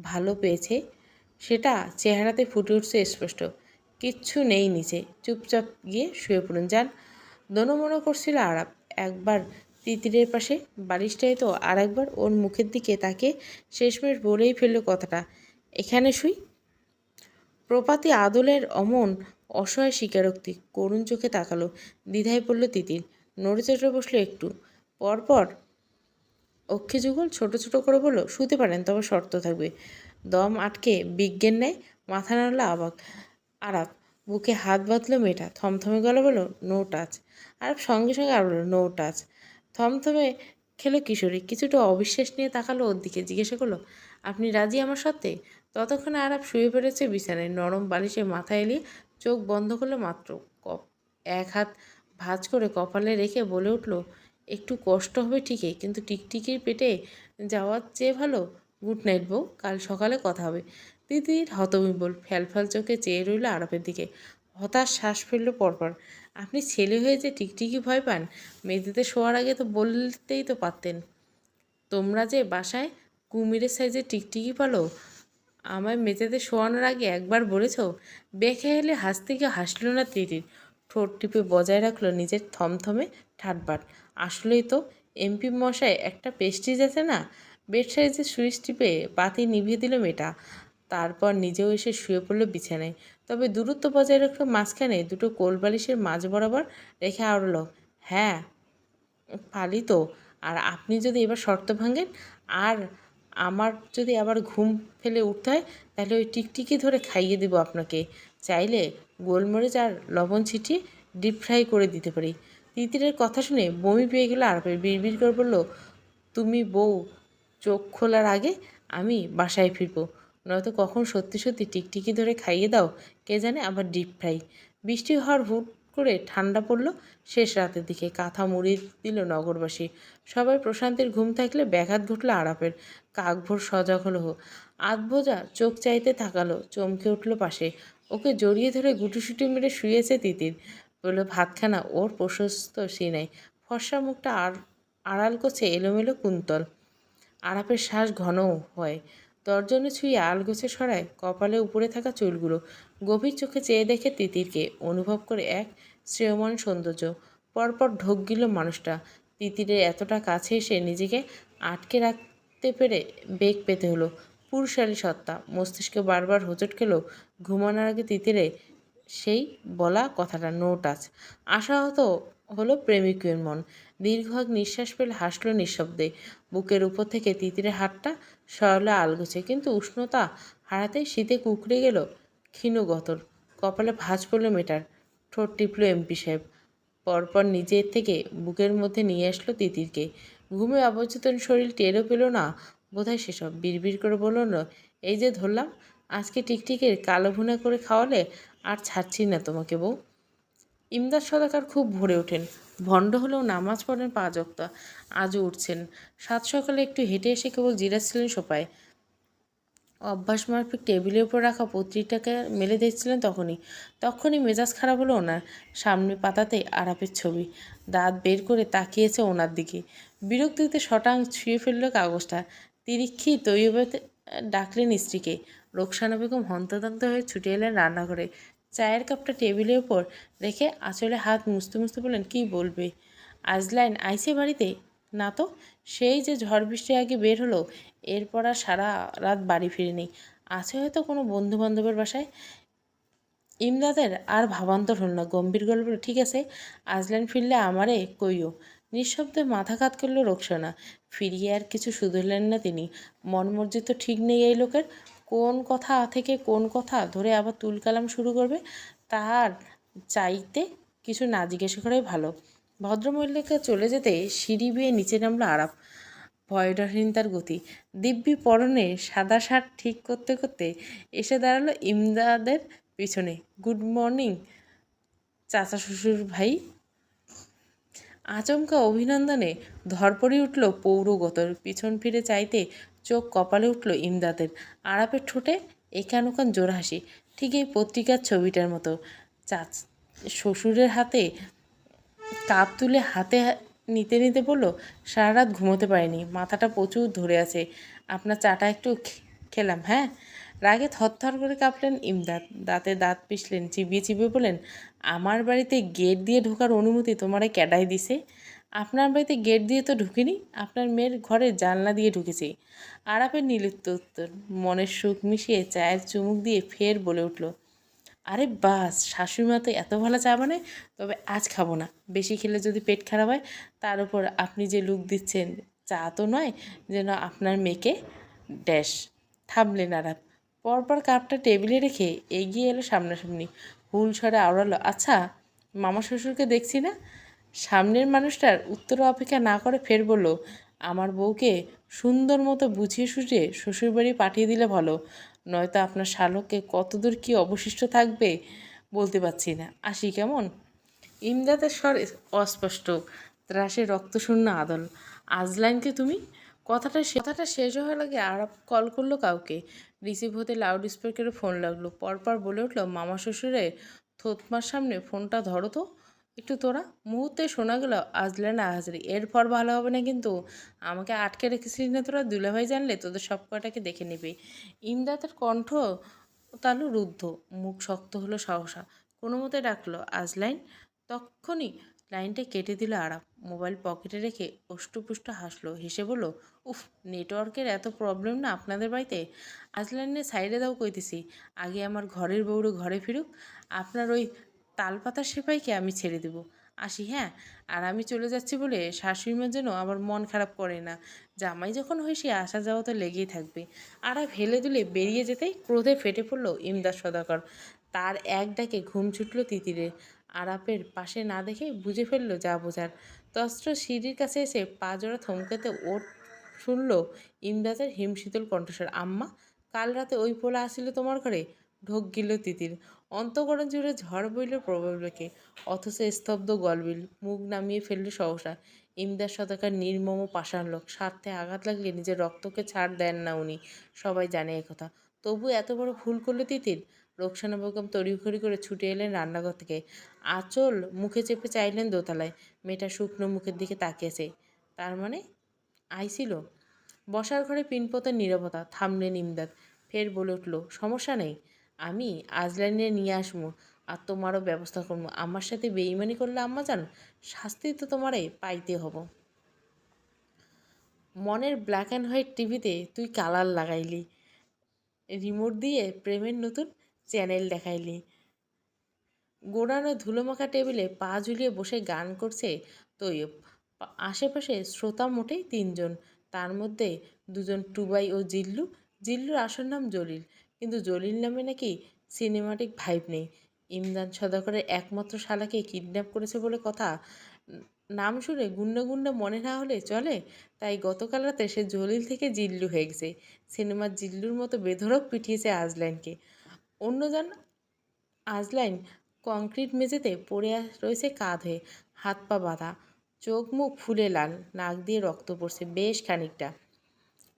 ভালো পেয়েছে, সেটা চেহারাতে ফুটে উঠছে স্পষ্ট। কিচ্ছু নেই নিচে, চুপচাপ গিয়ে শুয়ে পড়ুন যান। দোনোমনো করছিল আরাপ। একবার তিতিরের পাশে বালিশটাই তো, আর একবার ওর মুখের দিকে তাকে শেষমেশ বলেই ফেলল কথাটা, এখানে শুই। প্রপাতি আদলের অমন অসহায় স্বীকারোক্তি করুণ চোখে তাকালো। দ্বিধায় পড়ল তিতির। নড়ে চড়ে বসলো একটু। পরপর অক্ষি যুগল ছোট ছোট করে বলল, শুতে পারেন, তবে শর্ত থাকবে। দম আটকে বিজ্ঞান নেয় মাথা নাড়ল আবাক আরাপ। বুকে হাত বাঁধলো মেয়েটা। থমথমে গলা বলল, নো টাচ। আরাপ সঙ্গে সঙ্গে আর বলল, নো টাচ। থমথমে খেলো কিশোরী। কিছুটা অবিশ্বাস নিয়ে তাকালো ওর দিকে, জিজ্ঞাসা করলো, আপনি রাজি আমার সাথে? ততক্ষণে আরাপ শুয়ে পড়েছে বিছানায়, নরম বালিশে মাথা এলিয়ে চোখ বন্ধ করলো মাত্র। এক হাত ভাঁজ করে কপালে রেখে বলে উঠল, একটু কষ্ট হবে ঠিকই, কিন্তু টিকটিকির পেটে যাওয়ার চেয়ে ভালো গুড নাইট বউ, কাল সকালে কথা হবে। তিতির হতবিম্বল ফ্যালফ্যাল চোখে চেয়ে রইল আরাপের দিকে। হতাশ শ্বাস ফেলল পরপর। আপনি ছেলে হয়ে যে টিকটিকি ভয় পান, মেঝেতে শোয়ার আগে তো বলতেই তো পারতেন। তোমরা যে বাসায় কুমিরের সাইজে টিকটিকি পালো, আমায় মেঝেতে শোয়ানোর আগে একবার বলেছ? বেখেয়ালে হাসতে গিয়ে হাসল না তিতির। ঠোঁট টিপে বজায় রাখলো নিজের থমথমে ঠাটবাট। আসলেই তো এমপি মশাই একটা পেস্টিজ আছে না? বেড সাইজের সুইচ টিপে বাতি নিভিয়ে দিল মেয়েটা। তারপর নিজেও এসে শুয়ে পড়ল বিছানায়। তবে দূরত্ব বজায় রাখলো মাঝখানে দুটো কোল বালিশের মাঝ বরাবর রেখে আওড়ালো, হ্যাঁ পালি তো। আর আপনি যদি এবার শর্ত ভাঙেন, আর আমার যদি আবার ঘুম ফেলে উঠতে হয়, তাহলে ওই টিকটিকি ধরে খাইয়ে দেবো আপনাকে। চাইলে গোলমরিচ আর লবণ ছিটিয়ে ডিপ ফ্রাই করে দিতে পারি। তিতিরের কথা শুনে বমি পেয়ে গেল আরপের। বিড়বিড় করে বলল, তুমি বউ চোখ খোলার আগে আমি বাসায় ফিরবো, নয়তো কখন সত্যি সত্যি টিকটিকি ধরে খাইয়ে দাও কে জানে, আবার ডিপ ফ্রাই। বৃষ্টি হওয়ার হুট করে ঠান্ডা পড়ল শেষ রাতের দিকে। কাঁথা মুড়ি দিল নগরবাসী। সবাই প্রশান্তির ঘুম থাকলে ব্যাঘাত ঘটল আরাপের। কাকভোর সজাগ হলো। আধবোজা চোখ চাইতে থাকালো, চমকে উঠল পাশে। ওকে জড়িয়ে ধরে গুটিসুটি মেরে শুয়েছে তিতির। বলল, ভাতখানা ওর প্রশস্ত সিনায়, ফর্সা মুখটা আড়াল করছে এলোমেলো কুন্তল। আরাপের শ্বাস ঘন হয়। তর্জনে ছুঁয়ে আলগোছে সরায় কপালে উপরে থাকা চুলগুলো। গভীর চোখে চেয়ে দেখে তিতিরকে, অনুভব করে এক শ্রেয়মান সৌন্দর্য। পরপর ঢোক গিল মানুষটা। তিতিরের এতটা কাছে এসে নিজেকে আটকে রাখতে পেরে বেগ পেতে হলো। পুরুষালী সত্তা মস্তিষ্কে বারবার হোঁচট খেলো। ঘুমানোর আগে তিতিরে সেই বলা কথাটা, নো টাচ। আশাহত হলো প্রেমিকের মন। দীর্ঘ এক নিঃশ্বাস ফেলে হাসলো নিঃশব্দে। বুকের উপর থেকে তিতিরের হাতটা সরলা আলগোছে, কিন্তু উষ্ণতা হারাতে শীতে কুকড়ে গেল ক্ষীণ গতর। কপালে ভাঁজ পড়ল মেটার। ঠোঁট টিপল এমপি সাহেব। পরপর নিজের থেকে বুকের মধ্যে নিয়ে আসলো তিতিরকে। ঘুমে অবচেতন শরীর টেরও পেল না বোধহয় সেসব। বিড়বিড় করে বলল, এই যে ধরলাম, আজকে টিকটিকের কালো ভুনা করে খাওয়ালে আর ছাড়ছি না তোমাকে বউ। ইমদাদ সদাকার খুব ভোরে ওঠেন। ভণ্ড হলেও নামাজ পড়েন 5 ওয়াক্ত। আজও উঠছেন। সাত সকালে একটু হেঁটে এসে কেবল জিরাচ্ছিলেন সোফায়। অভ্যাস মাফিক টেবিলের উপর রাখা পত্রিকাটাকে মেলে দেখছিলেন। তখনই মেজাজ খারাপ হলো ওনার। সামনে পাতাতে আরাপের ছবি। দাঁত বের করে তাকিয়েছে ওনার দিকে। বিরক্তিতে শটাং ছুঁয়ে ফেলল কাগজটা। তিরিক্ষি তৈয়বে ডাকলেন স্ত্রীকে। রোকসানা বেগম হন্তদন্ত হয়ে ছুটে এলেন রান্নাঘরে। চায়ের কাপটা টেবিলের উপর রেখে আঁচলে হাত মুছতে মুছতে বললেন, কী বলবে? আজলাইন আইছে বাড়িতে? না তো, সেই যে ঝড় বৃষ্টির আগে বের হলো, এরপর আর সারা রাত বাড়ি ফিরেনি। আছে হয়তো কোনো বন্ধু বান্ধবের বাসায়। ইমদাদের আর ভাবান্তর হল না। গম্ভীর গল্প, ঠিক আছে, আজলাইন ফিরলে আমারে কইও। নিঃশব্দে মাথা কাত করল রোকসানা। ফিরিয়ে আর কিছু শুধরলেন না তিনি। মনমর্জিত ঠিক নেই এই লোকের। কোন কথা থেকে কোন কথা ধরে আবার তুলকালাম শুরু করবে, তার চাইতে কিছু না জিজ্ঞেস করাই ভালো। ভদ্রমহিলাকে চলে যেতে সিঁড়ি বেয়ে নিচে নামলো আরাপ। ভয়হীন তার গতি। দিব্যি পরনে সাদা শার্ট ঠিক করতে করতে এসে দাঁড়ালো ইমদাদের পিছনে। গুড মর্নিং চাচা শ্বশুর ভাই। আচমকা অভিনন্দনে ধরপড়ে উঠল পৌরগতর। পিছন ফিরে চাইতে চোখ কপালে উঠল ইমদাদের। আরাপের ঠোঁটে এখান ওখান জোর হাসি, ঠিক এই পত্রিকার ছবিটার মতো। শ্বশুরের হাতে কাপ তুলে হাতে নিতে নিতে বলল, সারা রাত ঘুমোতে পারিনি, মাথাটা প্রচুর ধরে আছে। আপনার চাটা একটু খেলাম। হ্যাঁ। রাগে থরথর করে কাঁপলেন ইমদাদ। দাঁতে দাঁত পিষলেন, চিবিয়ে চিবিয়ে বললেন, আমার বাড়িতে গেট দিয়ে ঢোকার অনুমতি তোমারে ক্যাডাই দিছে? আপনার বাড়িতে গেট দিয়ে তো ঢুকিনি, আপনার মেয়ের ঘরে জানলা দিয়ে ঢুকেছি। আরাপের নিলিপ্ত উত্তর। মনের সুখ মিশিয়ে চায়ের চুমুক দিয়ে ফের বলে উঠল, আরে বাস, শাশুড়িমা তো এত ভালো চা বানায়। তবে আজ খাবো না, বেশি খেলে যদি পেট খারাপ হয়। তার উপর আপনি যে লুক দিচ্ছেন, চা তো নয় যেন আপনার মেয়েকে ড্যাশ। থামলেন আরাপ। পরপর কাপটা টেবিলে রেখে এগিয়ে এলো সামনাসামনি। হুল স্বরে আওড়ালো, আচ্ছা মামা শ্বশুরকে দেখছি না? সামনের মানুষটার উত্তর অপেক্ষা না করে ফের বলল, আমার বউকে সুন্দর মতো বুঝিয়ে সুঝিয়ে শ্বশুরবাড়ি পাঠিয়ে দিলে ভালো, নয়তো আপনার শালককে কতদূর কী অবশিষ্ট থাকবে বলতে পারছি না। আসি কেমন? ইমদাদের স্বর অস্পষ্ট, ত্রাসে রক্তশূন্য আদল। আজলাইনকে তুমি? কথাটা শেষ হওয়ার আগে আরাপ কল করলো কাউকে। রিসিভ হতে লাউড স্পিকারে ফোন লাগলো। পরপর বলে উঠল, মামা শ্বশুরের থতমার সামনে ফোনটা ধরো তো একটু তোরা। মুহূর্তে শোনা গেল আজলাইন হাজারি, এরপর ভালো হবে না কিন্তু। আমাকে আটকে রেখেছিলি না তোরা? দুলাভাই জানলে তোদের সব কটাকে দেখে নেবে। ইমদাদের কণ্ঠ তালু রুদ্ধ, মুখ শক্ত হলো সহসা। কোনো মতে ডাকলো, আজলাইন। তক্ষুনি লাইনটা কেটে দিল আরাপ। মোবাইল পকেটে রেখে অষ্টপুষ্ট হাসলো, হেসে বলল, উফ, নেটওয়ার্কের এত প্রবলেম না আপনাদের বাড়িতে? আজলাইনে সাইডে দাও কইতেছি, আগে আমার ঘরের বউরে ঘরে ফিরুক। আপনার ওই তালপাতার সেপাইকে আমি ছেড়ে দেব। আসি, হ্যাঁ। আর আমি চলে যাচ্ছি বলে শাশুড়িমার যেন আবার মন খারাপ করে না। জামাই যখন হয়েছি আসা যাওয়া তো লেগেই থাকবে। আরাপ হেলে দুলে বেরিয়ে যেতেই ক্রোধে ফেটে পড়ল ইমদাদ সদাকর। তার এক ডাকে ঘুম ছুটল তিতিরের। আরাপের পাশে না দেখে বুঝে ফেলল যা বোঝার। তস্ত্র সিঁড়ির কাছে এসে পা জোড়া থমকাতে ওর শুনল ইমদাদের হিমশীতল কণ্ঠস্বর, আম্মা, কাল রাতে ওই পোলা আসিল তোমার ঘরে? ঢোক গিল তিতির। অন্তঃকরণ জুড়ে ঝড় বইল প্রবল বেগে। অথচ স্তব্ধ গলবিল। মুখ নামিয়ে ফেলল সহসা। ইমদাদ সদাকার নির্মম পাষাণ লোক। স্বার্থে আঘাত লাগলে নিজের রক্তকে ছাড় দেন না উনি, সবাই জানে একথা। তবু এত বড় ভুল করল তিতির। রোকসানা বেগম তড়িঘড়ি করে ছুটে এলেন রান্নাঘর থেকে। আঁচল মুখে চেপে চাইলেন দোতলায়। মেয়েটা শুকনো মুখের দিকে তাকিয়েছে। তার মানে আইছিল? বসার ঘরে পিনপতের নীরবতা। থামলেন ইমদাদ। ফের বলে উঠল, সমস্যা নেই, আমি আজলাইনে নিয়ে আসবো, আর তোমারও ব্যবস্থা করবো। আমার সাথে বেইমানি করলে আম্মা যান, শাস্তি তো তোমারে পাইতে হব। মনের ব্ল্যাক অ্যান্ড হোয়াইট টিভিতে তুই কালার লাগাইলি, রিমোট দিয়ে প্রেমের নতুন চ্যানেল দেখাইলি। গোড়ানো ধুলোমাখা টেবিলে পা ঝুলিয়ে বসে গান করছে তৈয়ব। আশেপাশে শ্রোতা মোটেই তিনজন। তার মধ্যে দুজন টুবাই ও জিল্লু। জিল্লুর আসল নাম জলিল, কিন্তু জলিল নামে নাকি সিনেমাটিক ভাইব নেই। ইমদাদ সদাগরের একমাত্র শালাকে কিডন্যাপ করেছে বলে কথা। নাম শুনে গুন্ডা গুন্ডা মনে না হলে চলে। তাই গতকাল রাতে সে জলিল থেকে জিল্লু হয়ে গেছে। সিনেমার জিল্লুর মতো বেধড়ক পিটিয়েছে আজলাইনকে। অন্যজন আজলাইন কংক্রিট মেঝেতে পড়ে রয়েছে কাঁধ হয়ে, হাত পা বাঁধা, চোখ মুখ ফুলে লাল, নাক দিয়ে রক্ত পড়ছে বেশ খানিকটা।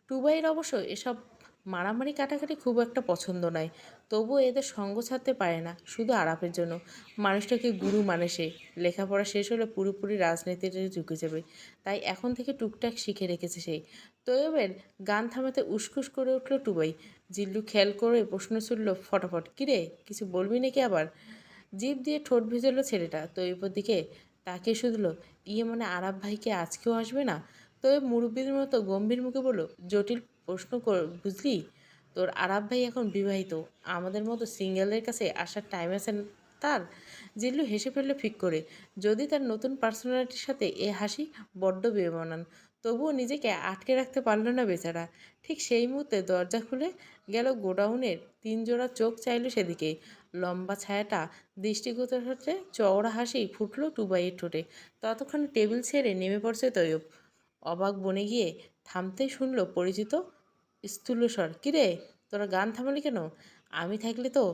টুবাইয়ের অবশ্য এসব মারামারি কাটাকাটি খুব একটা পছন্দ নয়, তবুও এদের সঙ্গ ছাড়তে পারে না শুধু আরাপের জন্য। মানুষটাকে গুরু মানে সে, লেখাপড়া শেষ হলে পুরোপুরি রাজনীতিতে ঝুঁকে যাবে, তাই এখন থেকে টুকটাক শিখে রেখেছে সেই। তৈয়বের গান থামাতে উসকুস করে উঠল টুবাই। জিল্লু খেয়াল করে প্রশ্ন ছুড়ল ফটাফট, কিরে কিছু বলবি নাকি আবার? জিভ দিয়ে ঠোঁট ভেজালো ছেলেটা তৈয়বের দিকে তাকিয়ে শুধল, ইয়ে মানে আরাব ভাইকে আজকেও আসবে না? তৈয়ব মুরব্বীর মতো গম্ভীর মুখে বলল, জটিল প্রশ্ন বুঝলি? তোর আরাব ভাই এখন বিবাহিত, আমাদের মতো সিঙ্গেলের কাছে আসার টাইম আছে তার? জিল্লু হেসে ফেলল ফিক করে। যদি তার নতুন পার্সোনালিটির সাথে এ হাসি বড্ড বেমানান, তবুও নিজেকে আটকে রাখতে পারল না বেচারা। ঠিক সেই মুহূর্তে দরজা খুলে গেল গোডাউনের। 3 জোড়া চোখ চাইল সেদিকে। লম্বা ছায়াটা দৃষ্টিগোচর হচ্ছে, চওড়া হাসি ফুটল টুবাইয়ের ঠোঁটে। ততক্ষণে টেবিল ছেড়ে নেমে পড়ছে তৈয়ব। অবাক বনে গিয়ে থামতেই শুনল পরিচিত স্থূলস্বর, কিরে তোরা গান থামালি কেন? আমি থাকলে তো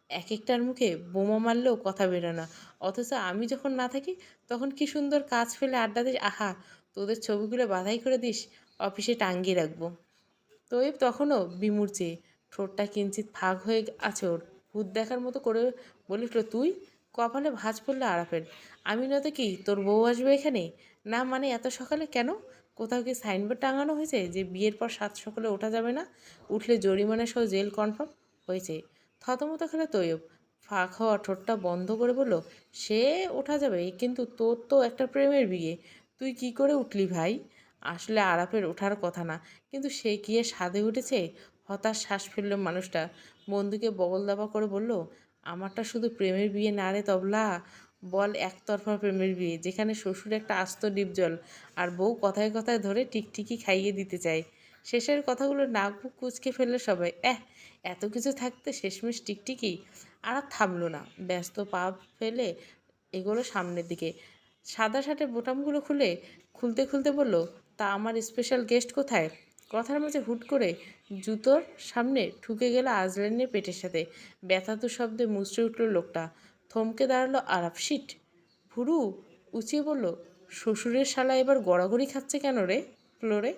এক একটার মুখে বোমা মারলেও কথা বেরো না, অথচ আমি যখন না থাকি তখন কি সুন্দর কাজ ফেলে আড্ডা দিস। আহা, তোদের ছবিগুলো বাধাই করে দিস, অফিসে টাঙ্গিয়ে রাখবো। তৈব তখনও বিমূর চেয়ে, ঠোঁটটা কিঞ্চিত ফাঁক হয়ে আছে ওর। ভূত দেখার মতো করে বলে উঠল, তুই? কপালে ভাঁজ পড়লে আরাফের। আমি নয়তো কি তোর বউ আসবে এখানে? না মানে এত সকালে কেন? কোথাও কি সাইনবোর্ড টাঙানো হয়েছে যে বিয়ের পর 7 সকালে ওঠা যাবে না? উঠলে জরিমানা সহ জেল কনফার্ম হয়েছে। থতমত খেলে তৈয়ব ফাঁক হওয়া ঠোঁটটা বন্ধ করে বলল, সে ওঠা যাবে, কিন্তু তোর তো একটা প্রেমের বিয়ে, তুই কি করে উঠলি ভাই? আসলে আরাফের ওঠার কথা না, কিন্তু সে গিয়ে সাধে উঠেছে। হতাশ শ্বাস ফেলল মানুষটা। বন্ধুকে বগল দাবা করে বলল, আমারটা শুধু প্রেমের বিয়ে না রে তবলা, বল একতরফা প্রেমের বিয়ে, যেখানে শ্বশুর একটা আস্ত ডিপজল আর বউ কথায় কথায় ধরে টিকটিকি খাইয়ে দিতে চায়। শেষের কথাগুলো নাক বুক কুচকে ফেললে সবাই। এত কিছু থাকতে শেষমেশ টিকটিকি। আর থামলো না, ব্যস্ত পা ফেলে এগোলো সামনের দিকে। সাদা শার্টের বোতামগুলো খুলতে খুলতে বলল, তা আমার স্পেশাল গেস্ট কোথায়? কথার মাঝে হুট করে জুতোর সামনে ঠুকে গেল আজলাইনের পেটের সাথে। ব্যথাতু শব্দে মুচড়ে উঠল লোকটা। থমকে দাঁড়ালো আরাফ। শিট! ভুরু উঁচিয়ে বলল, শ্বশুরের শালা এবার গড়াগড়ি খাচ্ছে কেন রে ফ্লোরে?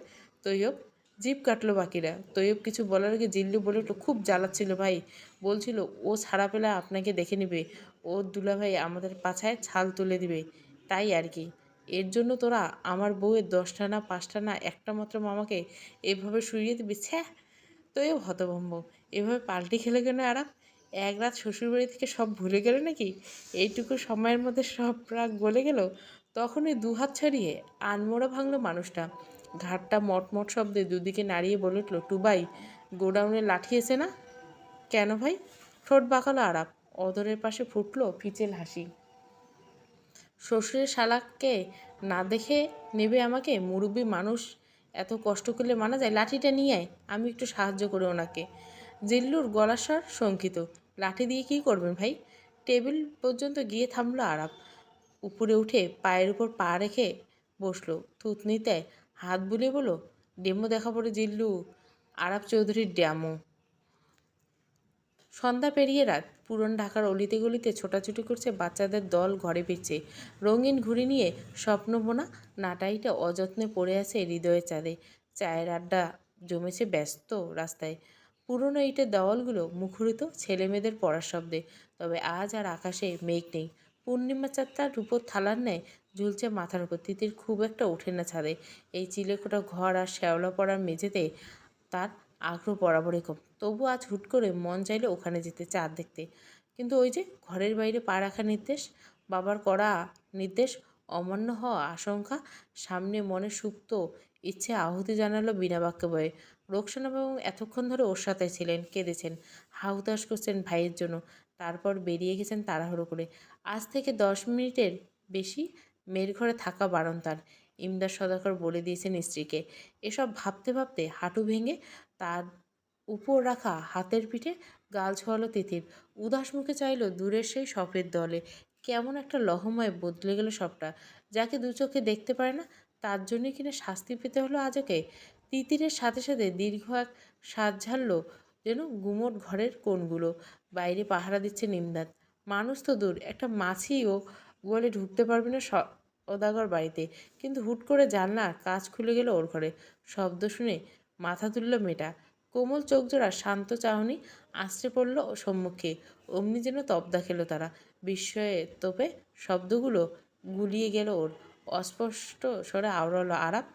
তৈয়ব জিভ কাটলো বাকিরা। তৈয়ব কিছু বলার আগে জিল্লু বলে উঠল, খুব জ্বালাচ্ছিল ভাই, বলছিল ও ছাড়া পেলে আপনাকে দেখে নেবে, ওর দুলাভাই আমাদের পাছায় ছাল তুলে দিবে, তাই আর কি। এর জন্য তোরা আমার বউয়ের 10টা না 5টা না একটা মাত্র মামাকে এভাবে শুইয়ে দিবি? ছ্যাঃ! তৈয়ব হতভম্ব। এভাবে পাল্টি খেলে কেন আরাম? এক রাত শ্বশুরবাড়ি থেকে সব ভুলে গেলে নাকি? এইটুকু সময়ের মধ্যে সব রাগ গলে গেল? তখনই দুহাত ছাড়িয়ে আনমোড়া ভাঙল মানুষটা। ঘাটটা মটমট শব্দে দুদিকে নাড়িয়ে বলে উঠল, টুবাই, গোডাউনে লাঠি এসে না? কেন ভাই? ঠোঁট বাঁকালো আরাপ। অদরের পাশে ফুটলো ফিচেল হাসি। শ্বশুরের শালাকে না দেখে নেবে আমাকে? মুরব্বী মানুষ, এত কষ্ট করলে মানা যায়? লাঠিটা নিয়ে আয়, আমি একটু সাহায্য করে ওনাকে। জিল্লুর গলার স্বর শঙ্কিত। লাঠি দিয়ে কী করবেন ভাই? টেবিল পর্যন্ত গিয়ে থামলো আরাপ। উপরে উঠে পায়ের উপর পা রেখে বসলো। থুতনিতে হাত বুলিয়ে বলল, ডেমো দেখাবো রে জিল্লু, আরাপ চৌধুরীর ড্যামো। সন্ধ্যা পেরিয়ে রাত। পুরন ঢাকার অলিতে গলিতে ছোটাছুটি করছে বাচ্চাদের দল, ঘরে ফিরছে রঙিন ঘুড়ি নিয়ে। স্বপ্নবোনা নাটাইটা অযত্নে পড়ে আছে হৃদয়ের চাঁদে। চায়ের আড্ডা জমেছে ব্যস্ত রাস্তায়। পুরনো ইটের দেওয়ালগুলো মুখরিত ছেলেমেয়েদের পড়ার শব্দে। তবে আজ আর আকাশে মেঘ নেই। পূর্ণিমা চাঁদটা রূপোর থালার ন্যায় ঝুলছে মাথার উপর। তিতির খুব একটা ওঠে না ছাদে। এই চিলেকোঠা ঘর আর শ্যাওলা পড়ার মেঝেতে তার আগ্রহ বরাবরই কম। তবু আজ হুট করে মন চাইলো ওখানে যেতে, চাঁদ দেখতে। কিন্তু ওই যে ঘরের বাইরে পা রাখার নির্দেশ, বাবার কড়া নির্দেশ, অমান্য হওয়া আশঙ্কা, সামনে মনে সুপ্ত ইচ্ছে আহুতি জানালো বিনা বাক্য বয়ে। রোকসানা বেগম এতক্ষণ ধরে ওর সাথে ছিলেন, কেঁদেছেন, হাহুতাশ করছেন ভাইয়ের জন্য, তারপর বেরিয়ে গেছেন তাড়াহুড়ো করে। আজ থেকে 10 মিনিটের বেশি মেয়ের ঘরে থাকা বারণ তার। ইমদাদ সদাগর বলে দিয়েছেন স্ত্রীকে। এসব ভাবতে ভাবতে হাঁটু ভেঙে তার উপর রাখা হাতের পিঠে গাল ছোয়ালো তিতির। উদাস মুখে চাইল দূরের সেই সফেদ দলে। কেমন একটা লহময় বদলে গেল সবটা। যাকে দু চোখে দেখতে পারে না, তার জন্যে কিনা শাস্তি পেতে হলো আজকে। তিতিরের সাথে সাথে দীর্ঘ এক শ্বাস ঝাড়ল যেন গুমোট ঘরের কোণগুলো। বাইরে পাহারা দিচ্ছে নিমদাত। মানুষ তো দূর, একটা মাছিও গোয়ালে ঢুকতে পারবে না সদাগর বাড়িতে। কিন্তু হুট করে জানলা কাজ খুলে গেল ওর ঘরে। শব্দ শুনে মাথা তুলল মেয়েটা। কোমল চোখজোড়া শান্ত চাহনি আছড়ে পড়ল সম্মুখে। অমনি যেন তবদা খেলো তারা। বিস্ময়ে তোপে শব্দগুলো গুলিয়ে গেল ওর। অস্পষ্ট স্বরে আওড়ালো, আরাপ।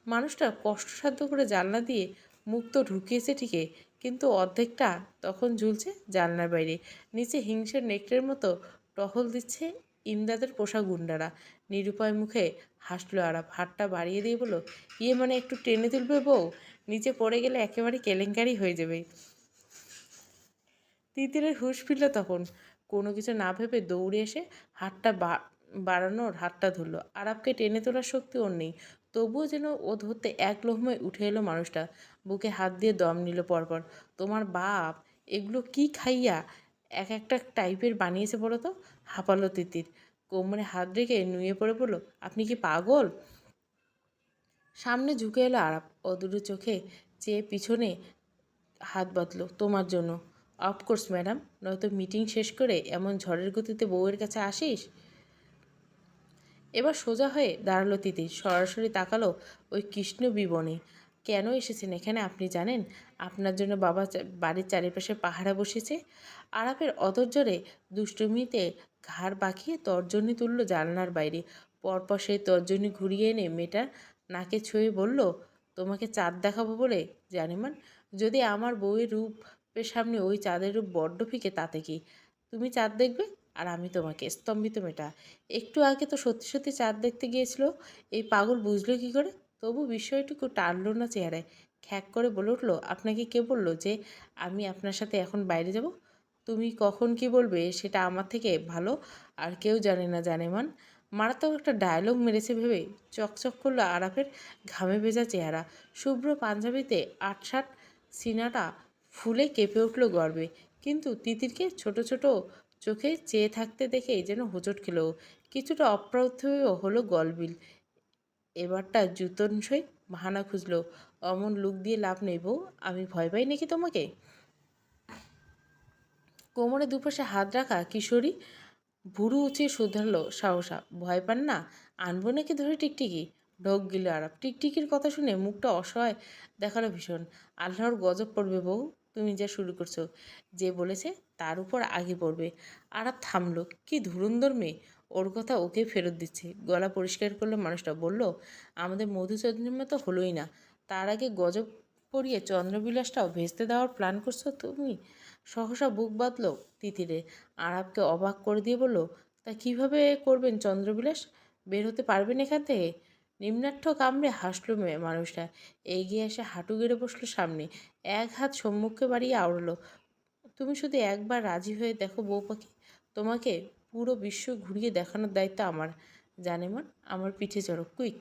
মানুষটা কষ্টসাধ্য করে জানলা দিয়ে মুখ তো ঢুকিয়েছে ঠিকই, কিন্তু অর্ধেকটা তখন ঝুলছে জানলার বাইরে। নিচে হিংসের নেকড়ের মতো টহল দিচ্ছে ইমদাদের পোষা গুন্ডারা। নিরুপায় মুখে হাসলো আরাপ। হাতটা বাড়িয়ে দিয়ে বলল, ইয়ে মানে একটু টেনে তুলবে বউ? নিচে পড়ে গেলে একেবারে কেলেঙ্কারি হয়ে যাবে। তিতিরের হুঁশ ফিরল তখন। কোনো কিছু না ভেবে দৌড়ে এসে হাতটা বাড়ানোর হাতটা ধরল। আরাপকে টেনে তোলার শক্তি ওর নেই, তবুও যেন ও ধরতে এক লহমায় উঠে এলো মানুষটা। বুকে হাত দিয়ে দম নিল পরপর। তোমার বাপ এগুলো কি খাইয়া এক একটা টাইপের বানিয়েছে বলো তো? হাঁপালো তিতির। কোমরে হাত রেখে নুয়ে পড়ে বলল, আপনি কি পাগল? সামনে ঝুঁকে এলো আরাপ। অদূরে চোখে চেয়ে পিছনে হাত বাঁধল, তোমার জন্য। অফকোর্স ম্যাডাম, নয়তো মিটিং শেষ করে এমন ঝড়ের গতিতে বউয়ের কাছে আসিস? এবার সোজা হয়ে দাঁড়ালো তিতির। সরাসরি তাকালো ওই কৃষ্ণ বিবনে। কেন এসেছেন এখানে আপনি জানেন? আপনার জন্য বাবা বাড়ির চারিপাশে পাহারা বসেছে। আরাপের অতর্জরে দুষ্টুমিতে ঘাড় বাঁকিয়ে তর্জনী তুলল জানলার বাইরে। পরপর সেই তর্জনী ঘুরিয়ে এনে মেয়েটার নাকে ছুঁয়ে বলল, তোমাকে চাঁদ দেখাবো বলে জানিমান? যদি আমার বউয়ের রূপের সামনে ওই চাঁদের রূপ বড্ড ফিকে, তাতে কি? তুমি চাঁদ দেখবে আর আমি তোমাকে। স্তম্ভিত মেয়েটা। একটু আগে তো সত্যি সত্যি চাঁদ দেখতে গিয়েছিল। এই পাগল বুঝলো কী করে? তবু বিষয়টুকু টানল না চেহারায়। খ্যাক করে বলে উঠল, আপনাকে কে বলল যে আমি আপনার সাথে এখন বাইরে যাব? তুমি কখন কি বলবে সেটা আমার থেকে ভালো আর কেউ জানে না জানেমান। মারাত্মক একটা ডায়লগ মেরেছে ভেবে চকচক করলো আরাফের ঘামে ভেজা চেহারা। শুভ্র পাঞ্জাবিতে আটসাট সিনাটা ফুলে কেঁপে উঠল গর্বে। কিন্তু তিতিরকে ছোট ছোট চোখে চেয়ে থাকতে দেখে যেন হোঁচট খেল। কিছুটা অপ্রাপ্তও হলো গলবিল। এবারটা জুতনসই বাহানা খুঁজলো, অমন লুক দিয়ে লাভ নেই বউ। আমি ভয় পাই নাকি তোমাকে? কোমরে দুপাশে হাত রাখা কিশোরী ভুরু উঁচিয়ে শুধালো সাহসা, ভয় পান না? আনবো নাকি ধরে টিকটিকি? ঢোক গিল আরাপ। টিকটিকির কথা শুনে মুখটা অসহায় দেখালো ভীষণ। আল্লাহর গজব পড়বে বউ, তুমি যা শুরু করছো। যে বলেছে তার উপর আগে পড়বে। আরাপ থামলো। কি ধুরন্ধর মেয়ে, ওর কথা ওকে ফেরত দিচ্ছে। গলা পরিষ্কার করলো মানুষটা। বলল, আমাদের মধুচন্দ্রিমা তো হলোই না, তার আগে গজব পড়িয়ে চন্দ্রবিলাসটাও ভেস্তে দেওয়ার প্ল্যান করছো তুমি? সহসা বুক বাঁধল তিতিরে। আরাবকে অবাক করে দিয়ে বলল, তা কিভাবে করবেন চন্দ্রবিলাস? বের হতে পারবেন এখান থেকে? নিম্নাট্য কামড়ে হাসল মানুষটা। এগিয়ে এসে হাঁটু গেড়ে বসলো সামনে। এক হাত সম্মুখে বাড়িয়ে আওড়ালো, তুমি শুধু একবার রাজি হয়ে দেখো বউ পাখি, তোমাকে পুরো বিশ্ব ঘুরিয়ে দেখানোর দায়িত্ব আমার। জানেমান, আমার পিঠে চড়ো কুইক।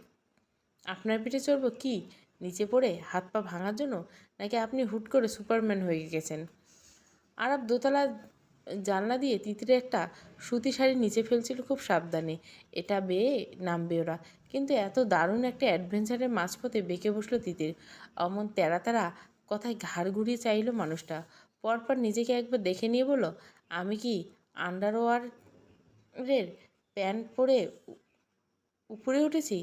আপনার পিঠে চড়বো কি নিচে পড়ে হাত পা ভাঙার জন্য, নাকি আপনি হুট করে সুপারম্যান হয়ে গেছেন? আরব দোতলা জানলা দিয়ে তিতিরে একটা সুতি শাড়ি নিচে ফেলছিল খুব সাবধানে। এটা বেয়ে নামবে ওরা। কিন্তু এত দারুণ একটা অ্যাডভেঞ্চারের মাঝপথে বেঁকে বসলো তিতির। অমন তেরা তেরা কথায় ঘাড় ঘুরিয়ে চাইল মানুষটা। পরপর নিজেকে একবার দেখে নিয়ে বলল, আমি কি আন্ডারওয়ারের প্যান্ট পরে উপরে উঠেছি?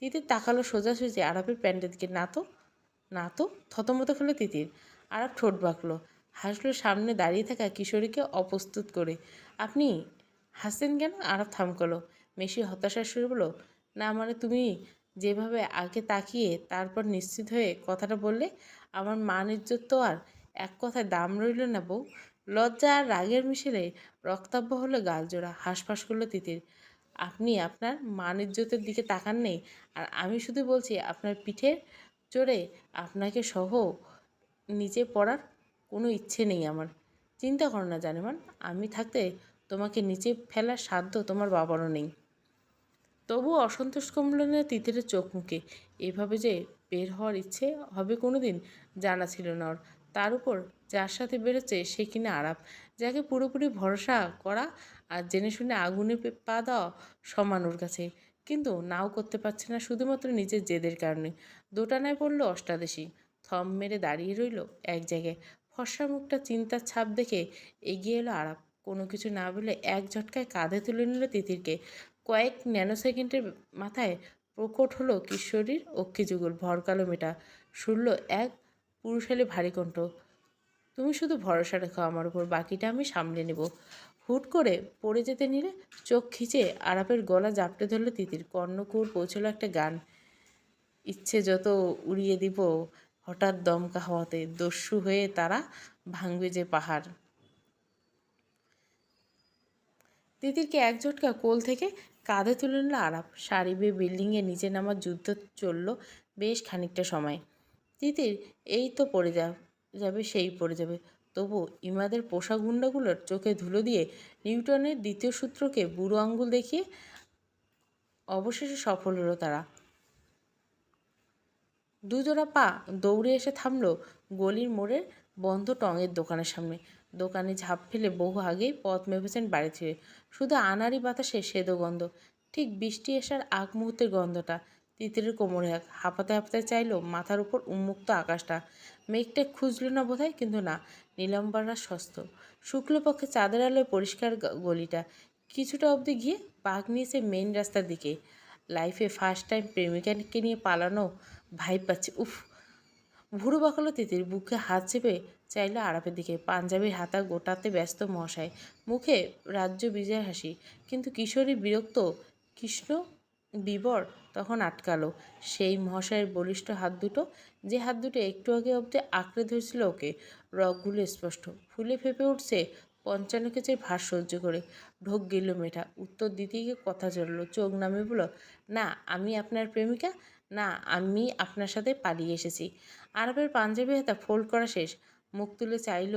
তিতির তাকালো সোজাসুজি আরবের প্যান্টের দিকে। না তো, না তো। থতমত খেলো তিতির। আরব ঠোঁট বাঁকলো, হাসলো সামনে দাঁড়িয়ে থাকা কিশোরীকে অপ্রস্তুত করে। আপনি হাসছেন কেন? আরব থামকলো। মেশি হতাশার সুরে বলল, না মানে তুমি যেভাবে আগে তাকিয়ে তারপর নিশ্চিত হয়ে কথাটা বললে, আমার মান ইজ্জত তো আর এক কথায় দাম রইল না বউ। লজ্জা আর রাগের মিশেলে রক্তাব্য হলো গালজোড়া। হাঁসফাঁস করলো তিতির। আপনি আপনার মান ইজ্জতের দিকে তাকান নেই, আর আমি শুধু বলছি আপনার পিঠে চড়ে আপনাকে সহ নিচে পড়ার কোনো ইচ্ছে নেই আমার। চিন্তা করো না জানেমান, আমি থাকতে তোমাকে নিচে ফেলার সাধ্য তোমার বাবারও নেই। তবুও অসন্তোষ কমল না তিতিরের চোখ মুখে। এভাবে যে বের হওয়ার ইচ্ছে হবে কোনো দিন জানা ছিল না ওর। তার উপর যার সাথে বেরোচ্ছে সে কিনা আরাপ, যাকে পুরোপুরি ভরসা করা আর জেনে শুনে আগুনে পা দেওয়া সমান ওর কাছে। কিন্তু নাও করতে পারছে না শুধুমাত্র নিজের জেদের কারণে। দোটানায় পড়ল অষ্টাদশী। থম মেরে দাঁড়িয়ে রইল এক জায়গায়। ফর্সা মুখটা চিন্তার ছাপ দেখে এগিয়ে এলো আরাপ। কোনো কিছু না বলে এক ঝটকায় কাঁধে তুলে নিল তিতিরকে। কয়েক ন্যানোসেকেন্ডের মাথায় প্রকট হলো কিশোরীর অক্ষিযুগল। ভরকালো মেয়েটা শুনল এক পুরুষ হলে ভারী কণ্ঠ, তুমি শুধু ভরসা রেখো আমার উপর, বাকিটা আমি সামলে নেব। হুট করে পড়ে যেতে নিলে চোখ খিচে আরাপের গলা জাপটে ধরল তিতির। কর্ণকুর পৌঁছলো একটা গান, ইচ্ছে যত উড়িয়ে দিব হঠাৎ দমকা হাওয়াতে, দস্যু হয়ে তারা ভাঙবে যে পাহাড়। তিতিরকে এক ঝটকা কোল থেকে কাঁধে তুলে নিল আরাপ। সারি বেয়ে বিল্ডিংয়ে নিচে নামার যুদ্ধ চলল বেশ খানিকটা সময়। তিতির এই তো পড়ে যাবে সেই পড়ে যাবে, তবু ইমাদের পোষা গুন্ডাগুলোর চোখে ধুলো দিয়ে নিউটনের দ্বিতীয় সূত্রকে বুড়ো আঙ্গুল দেখিয়ে অবশেষে সফল হলো তারা। দুজোড়া পা দৌড়ে এসে থামল গলির মোড়ের বন্ধ টঙের দোকানের সামনে। দোকানে ঝাঁপ ফেলে বহু আগেই পথ মেপেছেন বাড়ি ছেড়ে। শুধু আনাড়ি বাতাসে সেদো গন্ধ, ঠিক বৃষ্টি আসার আগ মুহূর্তের গন্ধটা। তিতিরের কোমরে হাঁপাতে হাঁপাতে চাইল মাথার উপর উন্মুক্ত আকাশটা। মেঘটা খুঁজল না বোধহয়, কিন্তু না, নীলাম্বররা সস্ত শুক্লপক্ষে চাঁদের আলোয় পরিষ্কার গলিটা। কিছুটা অবধি গিয়ে বাঘ নিয়েছে মেইন রাস্তার দিকে। লাইফে ফার্স্ট টাইম প্রেমিকাকে নিয়ে পালানো ভাই পাচ্ছে, উফ। ভুরু বাঁকালো তিতির, বুকে হাত চেপে চাইল আরাপের দিকে। পাঞ্জাবির হাতা গোটাতে ব্যস্ত মশাই, মুখে রাজ্য বিজয় হাসি। কিন্তু কিশোরী বিরক্ত কৃষ্ণ বিবর তখন আটকালো সেই মহাশয়ের বলিষ্ঠ হাত দুটো, যে হাত দুটো একটু আগে অবধি আঁকড়ে ধরেছিল ওকে। রগগুলো স্পষ্ট, ফুলে ফেপে উঠছে 55 কেজির ভার সহ্য করে। ঢোক গেল মেয়েটা, উত্তর দিতে গিয়ে কথা চলল, চোখ নামে বলল, না আমি আপনার প্রেমিকা না, আমি আপনার সাথে পালিয়ে এসেছি। আরবের পাঞ্জাবি হাতা ফোল্ড করা শেষ, মুখ তুলে চাইল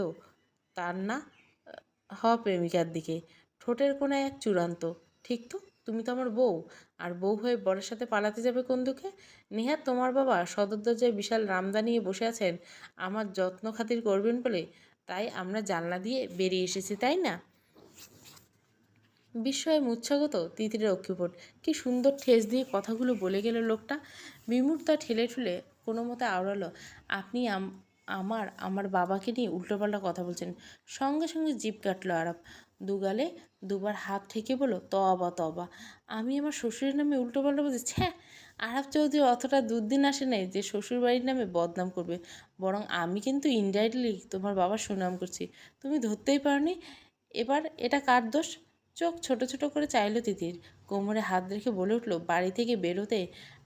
তার না হওয়া প্রেমিকার দিকে। ঠোঁটের কোনায় এক চূড়ান্ত, ঠিক তো, তুমি তো আমার বউ, আর বউ হয়ে বরের সাথে পালাতে যাবে কোন দুঃখে? নেহাত তোমার বাবা সদর দরজায় বিশাল রামদা নিয়ে বসে আছেন আমার যত্ন খাতির করবেন বলে, তাই আমরা জানলা দিয়ে বেরিয়ে এসেছি, তাই না? বিস্ময়ে মূর্ছাগত তিতিরের অক্ষিপট। কি সুন্দর ঠেস দিয়ে কথাগুলো বলে গেল লোকটা। বিমূর্তা ঠেলে ঠুলে কোনো মতে আওড়ালো, আপনি আমার আমার বাবাকে নিয়ে উল্টোপাল্টা কথা বলছেন। সঙ্গে সঙ্গে জিভ কাটলো আরাপ। দুগালে দুবার হাত ঠেকে বলো, তবা তবা, আমি আমার শ্বশুরের নামে উল্টোপাল্টা বলছি? ছ্যাঁ, আরাপ চৌধুরী অতটা দুর্দিন আসে নাই যে শ্বশুরবাড়ির নামে বদনাম করবে, বরং আমি কিন্তু ইনডাইরেক্টলি তোমার বাবার সুনাম করছি। তুমি ধরতেই পারোনি। এবার এটা কার দোষ? চোখ ছোট ছোট করে চাইল তিতির, কোমরে হাত রেখে বলে উঠল, বাড়ি থেকে বেরোতে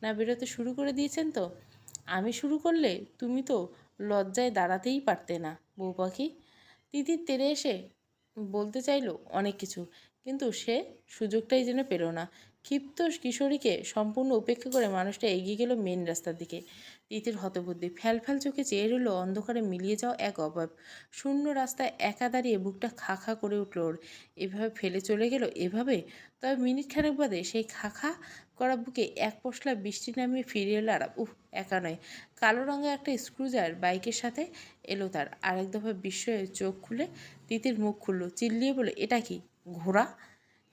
না বেরোতে শুরু করে দিয়েছেন তো। আমি শুরু করলে তুমি তো লজ্জায় দাঁড়াতেই পারতে না বউ পাখি। তিতির তেড়ে এসে বলতে চাইল অনেক কিছু, কিন্তু সে সুযোগটাই যেন পেল না। ক্ষিপ্ত কিশোরীকে সম্পূর্ণ উপেক্ষা করে মানুষটা এগিয়ে গেল মেন রাস্তার দিকে। তিতির হতবুদ্ধি, ফ্যাল ফ্যাল চোখে চেয়ে রইল অন্ধকারে মিলিয়ে যাওয়া এক অভাব। শূন্য রাস্তায় একা দাঁড়িয়ে বুকটা খা খা করে উঠল ওর। এভাবে ফেলে চলে গেল, এভাবে? তবে মিনিট খানেক বাদে সেই খা খা করা বুকে এক পশলা বৃষ্টি নামিয়ে ফিরে এলো আরাপ। উফ, একা নয়, কালো রঙের একটা স্ক্রুজার বাইকের সাথে এলো তার। আরেক দফা বিস্ময়ে চোখ খুলে তিতির মুখ খুলল, চিল্লিয়ে বলে, এটা কি ঘোড়া?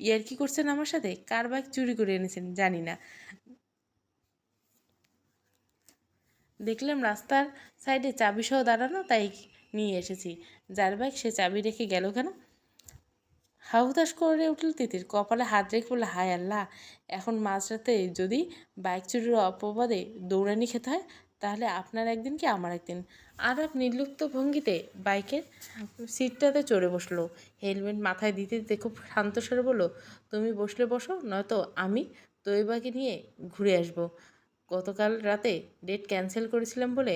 ইয়ার্কি করছেন আমার সাথে? কার বাইক চুরি করে এনেছেন জানি না, দেখলাম রাস্তার সাইডে চাবি সহ দাঁড়ানো, তাই নিয়ে এসেছি। যার বাইক সে চাবি রেখে গেল কেন? হাহুতাশ করে উঠল তিতির, কপালে হাত রেখে বলল, হায় আল্লাহ, এখন মাঝরাতে যদি বাইক চুরির অপবাদে দৌড়ানি খেতে হয়, তাহলে আপনার একদিন কি আমার একদিন। আরাপ নির্লিপ্ত ভঙ্গিতে বাইকের সিটটাতে চড়ে বসলো, হেলমেট মাথায় দিতে দিতে খুব শান্ত স্বরে বলল, তুমি বসলে বসো, নয়তো আমি তৈবাকে নিয়ে ঘুরে আসবো। গতকাল রাতে ডেট ক্যান্সেল করেছিলাম বলে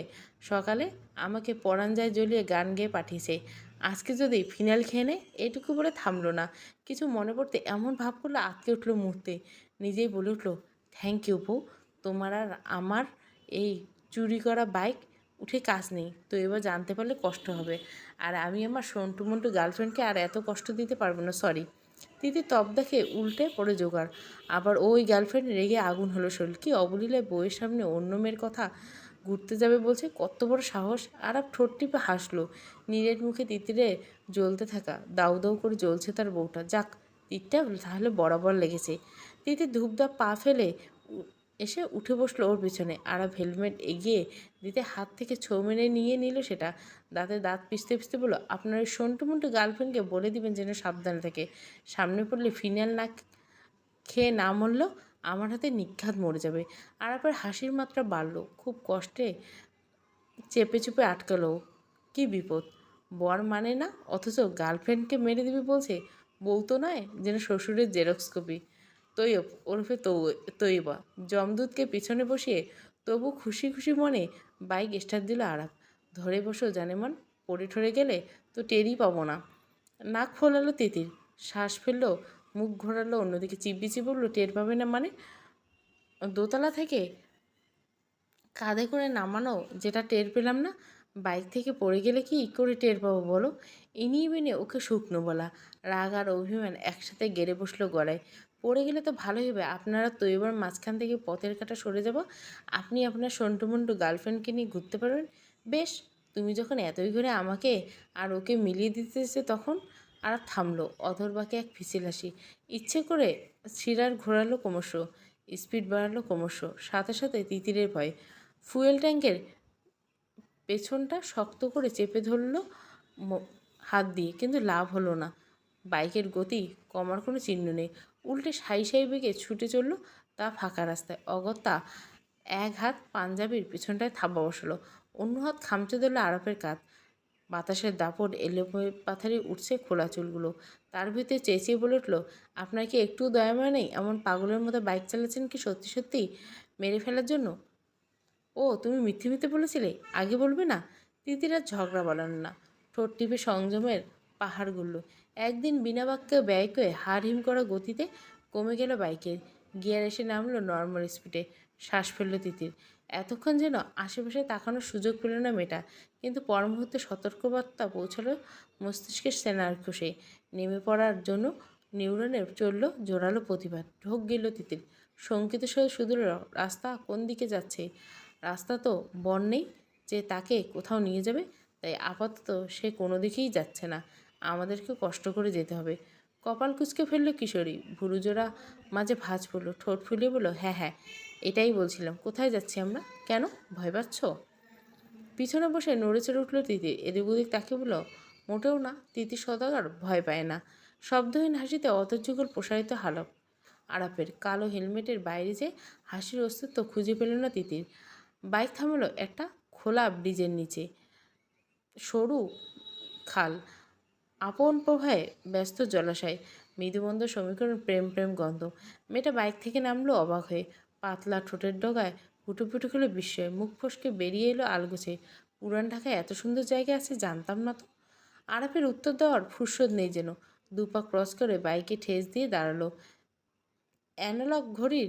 সকালে আমাকে পরাণ যায় জ্বলিয়ে গান গেয়ে পাঠিয়েছে। আজকে যদি ফিনাইল খেয়ে নেয়, এইটুকু বলে থামলো না। কিছু মনে পড়তে এমন ভাব করলো আটকে উঠলো মুহূর্তে। নিজেই বলে উঠলো, থ্যাংক ইউ বউ, তোমার আর আমার এই চুরি করা বাইক উঠে কাজ নেই। তো এবার জানতে পারলে কষ্ট হবে, আর আমি আমার সন্টু মন্টু গার্লফ্রেন্ডকে আর এত কষ্ট দিতে পারবো না, সরি। তিতি তপ দেখে উল্টে পড়ে জোগাড়। আবার ওই গার্লফ্রেন্ড রেগে আগুন হলো শরীর। কি অবলীলায় বউয়ের সামনে অন্য মেয়ের কথা ঘুরতে যাবে বলছে, কত বড় সাহস! আরাপ ঠোঁট টিপে হাসলো। নীরের মুখে তিতিরে জ্বলতে থাকা, দাউ দাউ করে জ্বলছে তার বউটা। যাক, তীরটা তাহলে বরাবর লেগেছে। তিতির ধূপধাপ পা ফেলে এসে উঠে বসলো ওর পিছনে। আরাপ হেলমেট এগিয়ে দিতে হাত থেকে ছৌ মেরে নিয়ে নিল সেটা। দাঁতে দাঁত পিষতে পিষতে বলল, আপনার ওই সন্টু মন্টু গার্লফ্রেন্ডকে বলে দিবেন যেন সাবধানে থাকে। সামনে পড়লে ফিনাইল না খেয়ে না মরলেও আমার হাতে নিঘাত মরে যাবে। আরাপের হাসির মাত্রা বাড়ল, খুব কষ্টে চেপে চুপে আটকালো। কি বিপদ! বর মানে না, অথচ গার্লফ্রেন্ডকে মেরে দিবি বলছে। বউ তো নয়, যেন শ্বশুরের জেরক্স কপি। তৈয়ব ওরফে তৈবা জমদূতকে পিছনে বসিয়ে তবু খুশি খুশি মনে বাইক স্টার্ট দিল আরাপ। ধরে বসো জানেমান, পড়ে ঠরে গেলে তো টেরই পাবো না। নাক ফোলালো তিতির, শ্বাস ফেললো, মুখ ঘোরালো অন্যদিকে, চিবিচি বললো টের পাবে না মানে? দোতলা থেকে কাঁধে করে নামানো যেটা টের পেলাম না, বাইক থেকে পড়ে গেলে কি করে টের পাবো বলো? ইনিয়ে বিনে ওকে শুকনো বলা, রাগ আর অভিমান একসাথে গেড়ে বসলো গলায়। পড়ে গেলে তো ভালোই হবে, আপনারা তো এবার মাঝখান থেকে পথের কাঁটা সরে যাব, আপনি আপনার সন্টুমন্টু গার্লফ্রেন্ডকে নিয়ে ঘুরতে পারবেন। বেশ, তুমি যখন এতই করে আমাকে আর ওকে মিলিয়ে দিতেছে তখন। আর থামলো, অধরবাকে এক ফিসিল হাসি। ইচ্ছে করে শিরার ঘোরালো ক্রমশ, স্পিড বাড়ালো ক্রমশ, সাথে সাথে তিতিরের ভয়। ফুয়েল ট্যাঙ্কের পেছনটা শক্ত করে চেপে ধরল হাত দিয়ে, কিন্তু লাভ হলো না। বাইকের গতি কমার কোনো চিহ্ন নেই, উল্টে সাই সাই বেগে ছুটে চলল তা ফাঁকা রাস্তায়। অগত্যা এক হাত পাঞ্জাবির পিছনটায় থাবা বসালো, অন্য হাত খামচে ধরল আরবের কাঁধ। বাতাসের দাপট এলো পাথারি উঠছে খোলা চুলগুলো। তার ভিতরে চেঁচিয়ে বলে উঠল, আপনার কি একটু দয়াময় নেই? এমন পাগলের মতো বাইক চালাচ্ছেন কি সত্যি সত্যি মেরে ফেলার জন্য? ও তুমি মিথ্যে মিথ্যে বলেছিলে, আগে বলবে না? তিতির আর ঝগড়া বলেন না, ঠোঁট টিপে সংযমের পাহাড় গুলল। একদিন বিনা বাক্যে ব্যয় করে হাড় হিম করা গতিতে কমে গেল বাইকের গিয়ার, এসে নামলো নর্মাল স্পিডে। শ্বাস ফেলল তিতির। এতক্ষণ যেন আশেপাশে তাকানোর সুযোগ পেল না মেয়েটা, কিন্তু পর মুহূর্তে সতর্কবার্তা পৌঁছালো মস্তিষ্কের সেনারখুশে। নেমে পড়ার জন্য নিউরনে চলল জোরালো প্রতিবাদ। ঢোক গেল তিতির, শঙ্কিত সহ শুধু রাস্তা কোন দিকে যাচ্ছে। রাস্তা তো বন নেই যে তাকে কোথাও নিয়ে যাবে, তাই আপাতত সে কোনো দিকেই যাচ্ছে না, আমাদেরকে কষ্ট করে যেতে হবে। কপাল কুঁচকে ফেললো কিশোরী, ভুরুজোড়া মাঝে ভাঁজ পড়লো, ঠোঁট ফুলিয়ে বলল, হ্যাঁ হ্যাঁ, এটাই বলছিলাম। কোথায় যাচ্ছি আমরা? কেন, ভয় পাচ্ছ? পিছনে বসে নড়ে চড়ে উঠল তিতির, এদিক ওদিক তাকে বলল, মোটেও না। তিতির সদাগর ভয় পায় না। শব্দহীন হাসিতে অতর্যুগল প্রসারিত হালক আরাপের কালো হেলমেটের বাইরে যে হাসির অস্তিত্ব খুঁজে পেল না তিতির। বাইক থামালো একটা খোলা ব্রিজের নিচে, সরু খাল, আপন প্রভায় ব্যস্ত জলাশয়, মৃদুমন্দ সমীকরণ, প্রেম প্রেম গন্ধ। মেয়েটা বাইক থেকে নামলো অবাক হয়ে, পাতলা ঠোঁটের ডগায় ফুটো ফুটো খেলো বিস্ময়, মুখ ফসকে বেরিয়ে এলো আলগোছে, পুরান ঢাকায় এত সুন্দর জায়গা আছে জানতাম না তো। আরাফের উত্তর দেওয়ার ফুরসত নেই যেন, দুপা ক্রস করে বাইকে ঠেস দিয়ে দাঁড়ালো। অ্যানালগ ঘড়ির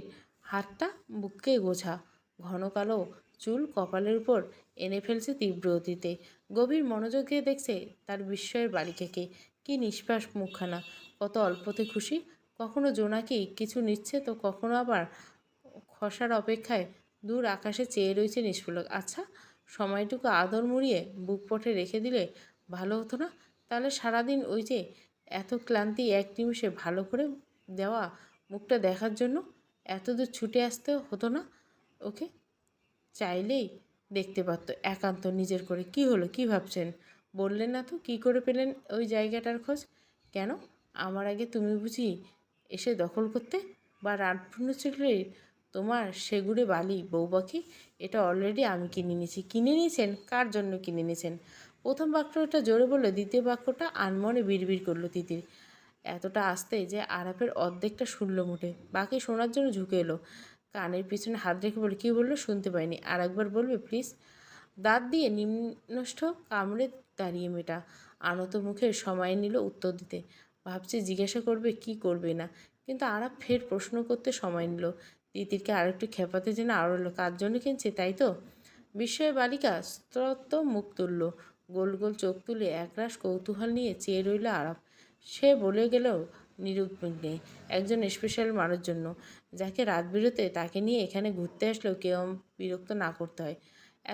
হাতটা বুকে গোছা, ঘন কালো চুল কপালের উপর এনে ফেলছে তীব্র অতীতে। গভীর মনোযোগ দিয়ে দেখছে তার বিস্ময়ের বালিকাকে। কি নিষ্পাস মুখখানা, কত অল্পতে খুশি। কখনো জোনাকি কিছু নিচ্ছে তো কখনো আবার খসার অপেক্ষায় দূর আকাশে চেয়ে রয়েছে নিষ্ফলক। আচ্ছা, সময়টুকু আদর মুড়িয়ে বুক পটে রেখে দিলে ভালো হতো না? তাহলে সারাদিন ওই যে এত ক্লান্তি এক নিমিষে ভালো করে দেওয়া মুখটা দেখার জন্য এত দূর ছুটে আসতে হতো না ওকে। চাইলেই দেখতে পারতো একান্ত নিজের করে। কি হলো, কি ভাবছেন? বললেন না তো কি করে পেলেন ওই জায়গাটার খোঁজ? কেন, আমার আগে তুমি বুঝি এসে দখল করতে? বা রাতভূন্য ছেলে তোমার সেগুড়ে বালি বউ পাখি, এটা অলরেডি আমি কিনে নিয়েছি। কিনে নিয়েছেন? কার জন্য কিনে নিয়েছেন? প্রথম বাক্যটা জোরে বললো, দ্বিতীয় বাক্যটা আনমনে বিড়বিড় করলো তিতির, এতটা আস্তে যে আরাফের অর্ধেকটা শুনল মুঠে, বাকি শোনার জন্য ঝুঁকে এলো। কানের পিছনে হাত রেখে বলে, কী বললো শুনতে পাইনি, আর একবার বলবে প্লিজ? দাঁত দিয়ে নিম্নষ্ঠ কামড়ে দাঁড়িয়ে মেয়েটা আনত মুখে সময় নিল উত্তর দিতে। ভাবছে জিজ্ঞাসা করবে কি করবে না, কিন্তু আরাফ ফের প্রশ্ন করতে সময় নিল। তিতিরকে আরেকটু খেপাতে যেন আড়লো, কার জন্য কিনছে তাই তো? বিস্ময় বালিকা স্তব্ধ মুখ তুলল, গোল গোল চোখ তুলে একরাশ কৌতূহল নিয়ে চেয়ে রইল আরাফ। সে বলে গেলেও নিরুদ্বিগ্নে, একজন স্পেশাল মানুষ জন্য, যাকে রাত বিরতে তাকে নিয়ে এখানে ঘুরতে আসলেও কেউ বিরক্ত না করতে হয়।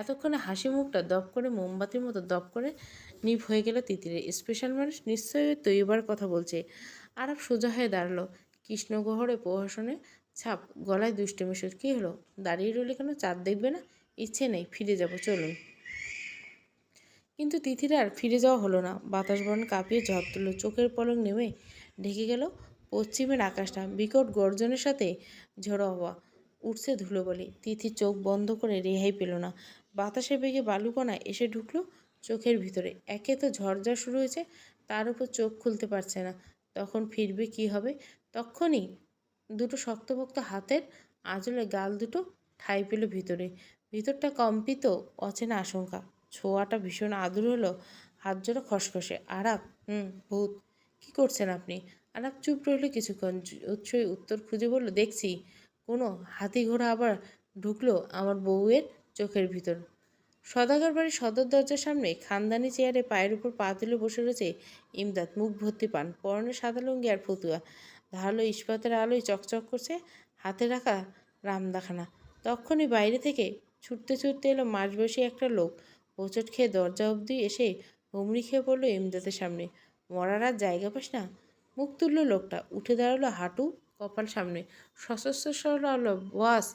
এতক্ষণে হাসি মুখটা দপ করে মোমবাতির মতো দপ করে নিভ হয়ে গেল তিতিরের। স্পেশাল মানুষ নিশ্চয়ই তৈবার কথা বলছে। আরাফ সোজা হয়ে দাঁড়ালো, কৃষ্ণগহরে প্রহসনে ছাপ গলায় দুষ্টুমি সুর। কী হলো, দাঁড়িয়ে রইলে কেন? চাঁদ দেখবে না? ইচ্ছে নেই, ফিরে যাব, চলুন। কিন্তু তিথির আর ফিরে যাওয়া হলো না। বাতাস বরণ কাঁপিয়ে ঝড় তুলল, চোখের পলক নেমে ঢেকে গেল পশ্চিমের আকাশটা। বিকট গর্জনের সাথে ঝোড়ো হওয়া, উঠছে ধুলো বলে। তিথি চোখ বন্ধ করে রেহাই পেল না, বাতাসে বেগে বালুকণা এসে ঢুকলো চোখের ভিতরে। একে তো ঝড় শুরু হয়েছে, তার উপর চোখ খুলতে পারছে না। তখন ফিরবে কি হবে? তক্ষুনি দুটো শক্তপোক্ত হাতের আঁচলে গাল দুটো ঠাঁই পেল ভিতরে। ভিতরটা কম্পিত, অচেনা আশঙ্কা। ছোঁয়াটা ভীষণ আদুর হলো। হাত জোড়া খসখসে। আরাপ, ভূত। কি করছেন আপনি? আরাপ চুপ রইল কিছুক্ষণ, উৎসই উত্তর খুঁজে বলল, দেখছি। কোনো হাতি ঘোড়া আবার ঢুকলো আমার বউয়ের চোখের ভিতর। সদাগর বাড়ির সদর দরজার সামনে খানদানি চেয়ারে পায়ের উপর পা তুলে বসে রয়েছে ইমদাদ, মুখ ভর্তি পান, পরনে সাদা লুঙ্গি আর ফতুয়া। ধারালো ইস্পাতের আলোয় চকচক করছে হাতে রাখা রামদাখানা। তখনই বাইরে থেকে ছুটতে ছুটতে এলো মাঝবয়সী একটা লোক। হোঁচট খেয়ে দরজা অবধি এসে হুমড়ি খেয়ে পড়লো ইমদাদের সামনে। মরার আর জায়গা পাস না? মুখ তুললো লোকটা, উঠে দাঁড়ালো হাঁটু কপাল সামনে, সশস্ত্র স্বর হলো, ওয়াস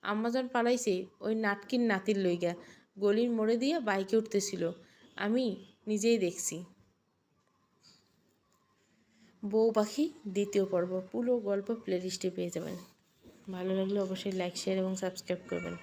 আম্মাজান পালাইছে ওই নাটকিন নাতির লইগা। গলির মোড়ে দিয়ে বাইকে উঠতেছিল, আমি নিজেই দেখছি। বউ পাখি দ্বিতীয় পর্ব পুরো গল্প প্লেলিস্টে পেয়ে যাবেন। ভালো লাগলে অবশ্যই লাইক, শেয়ার এবং সাবস্ক্রাইব করবেন।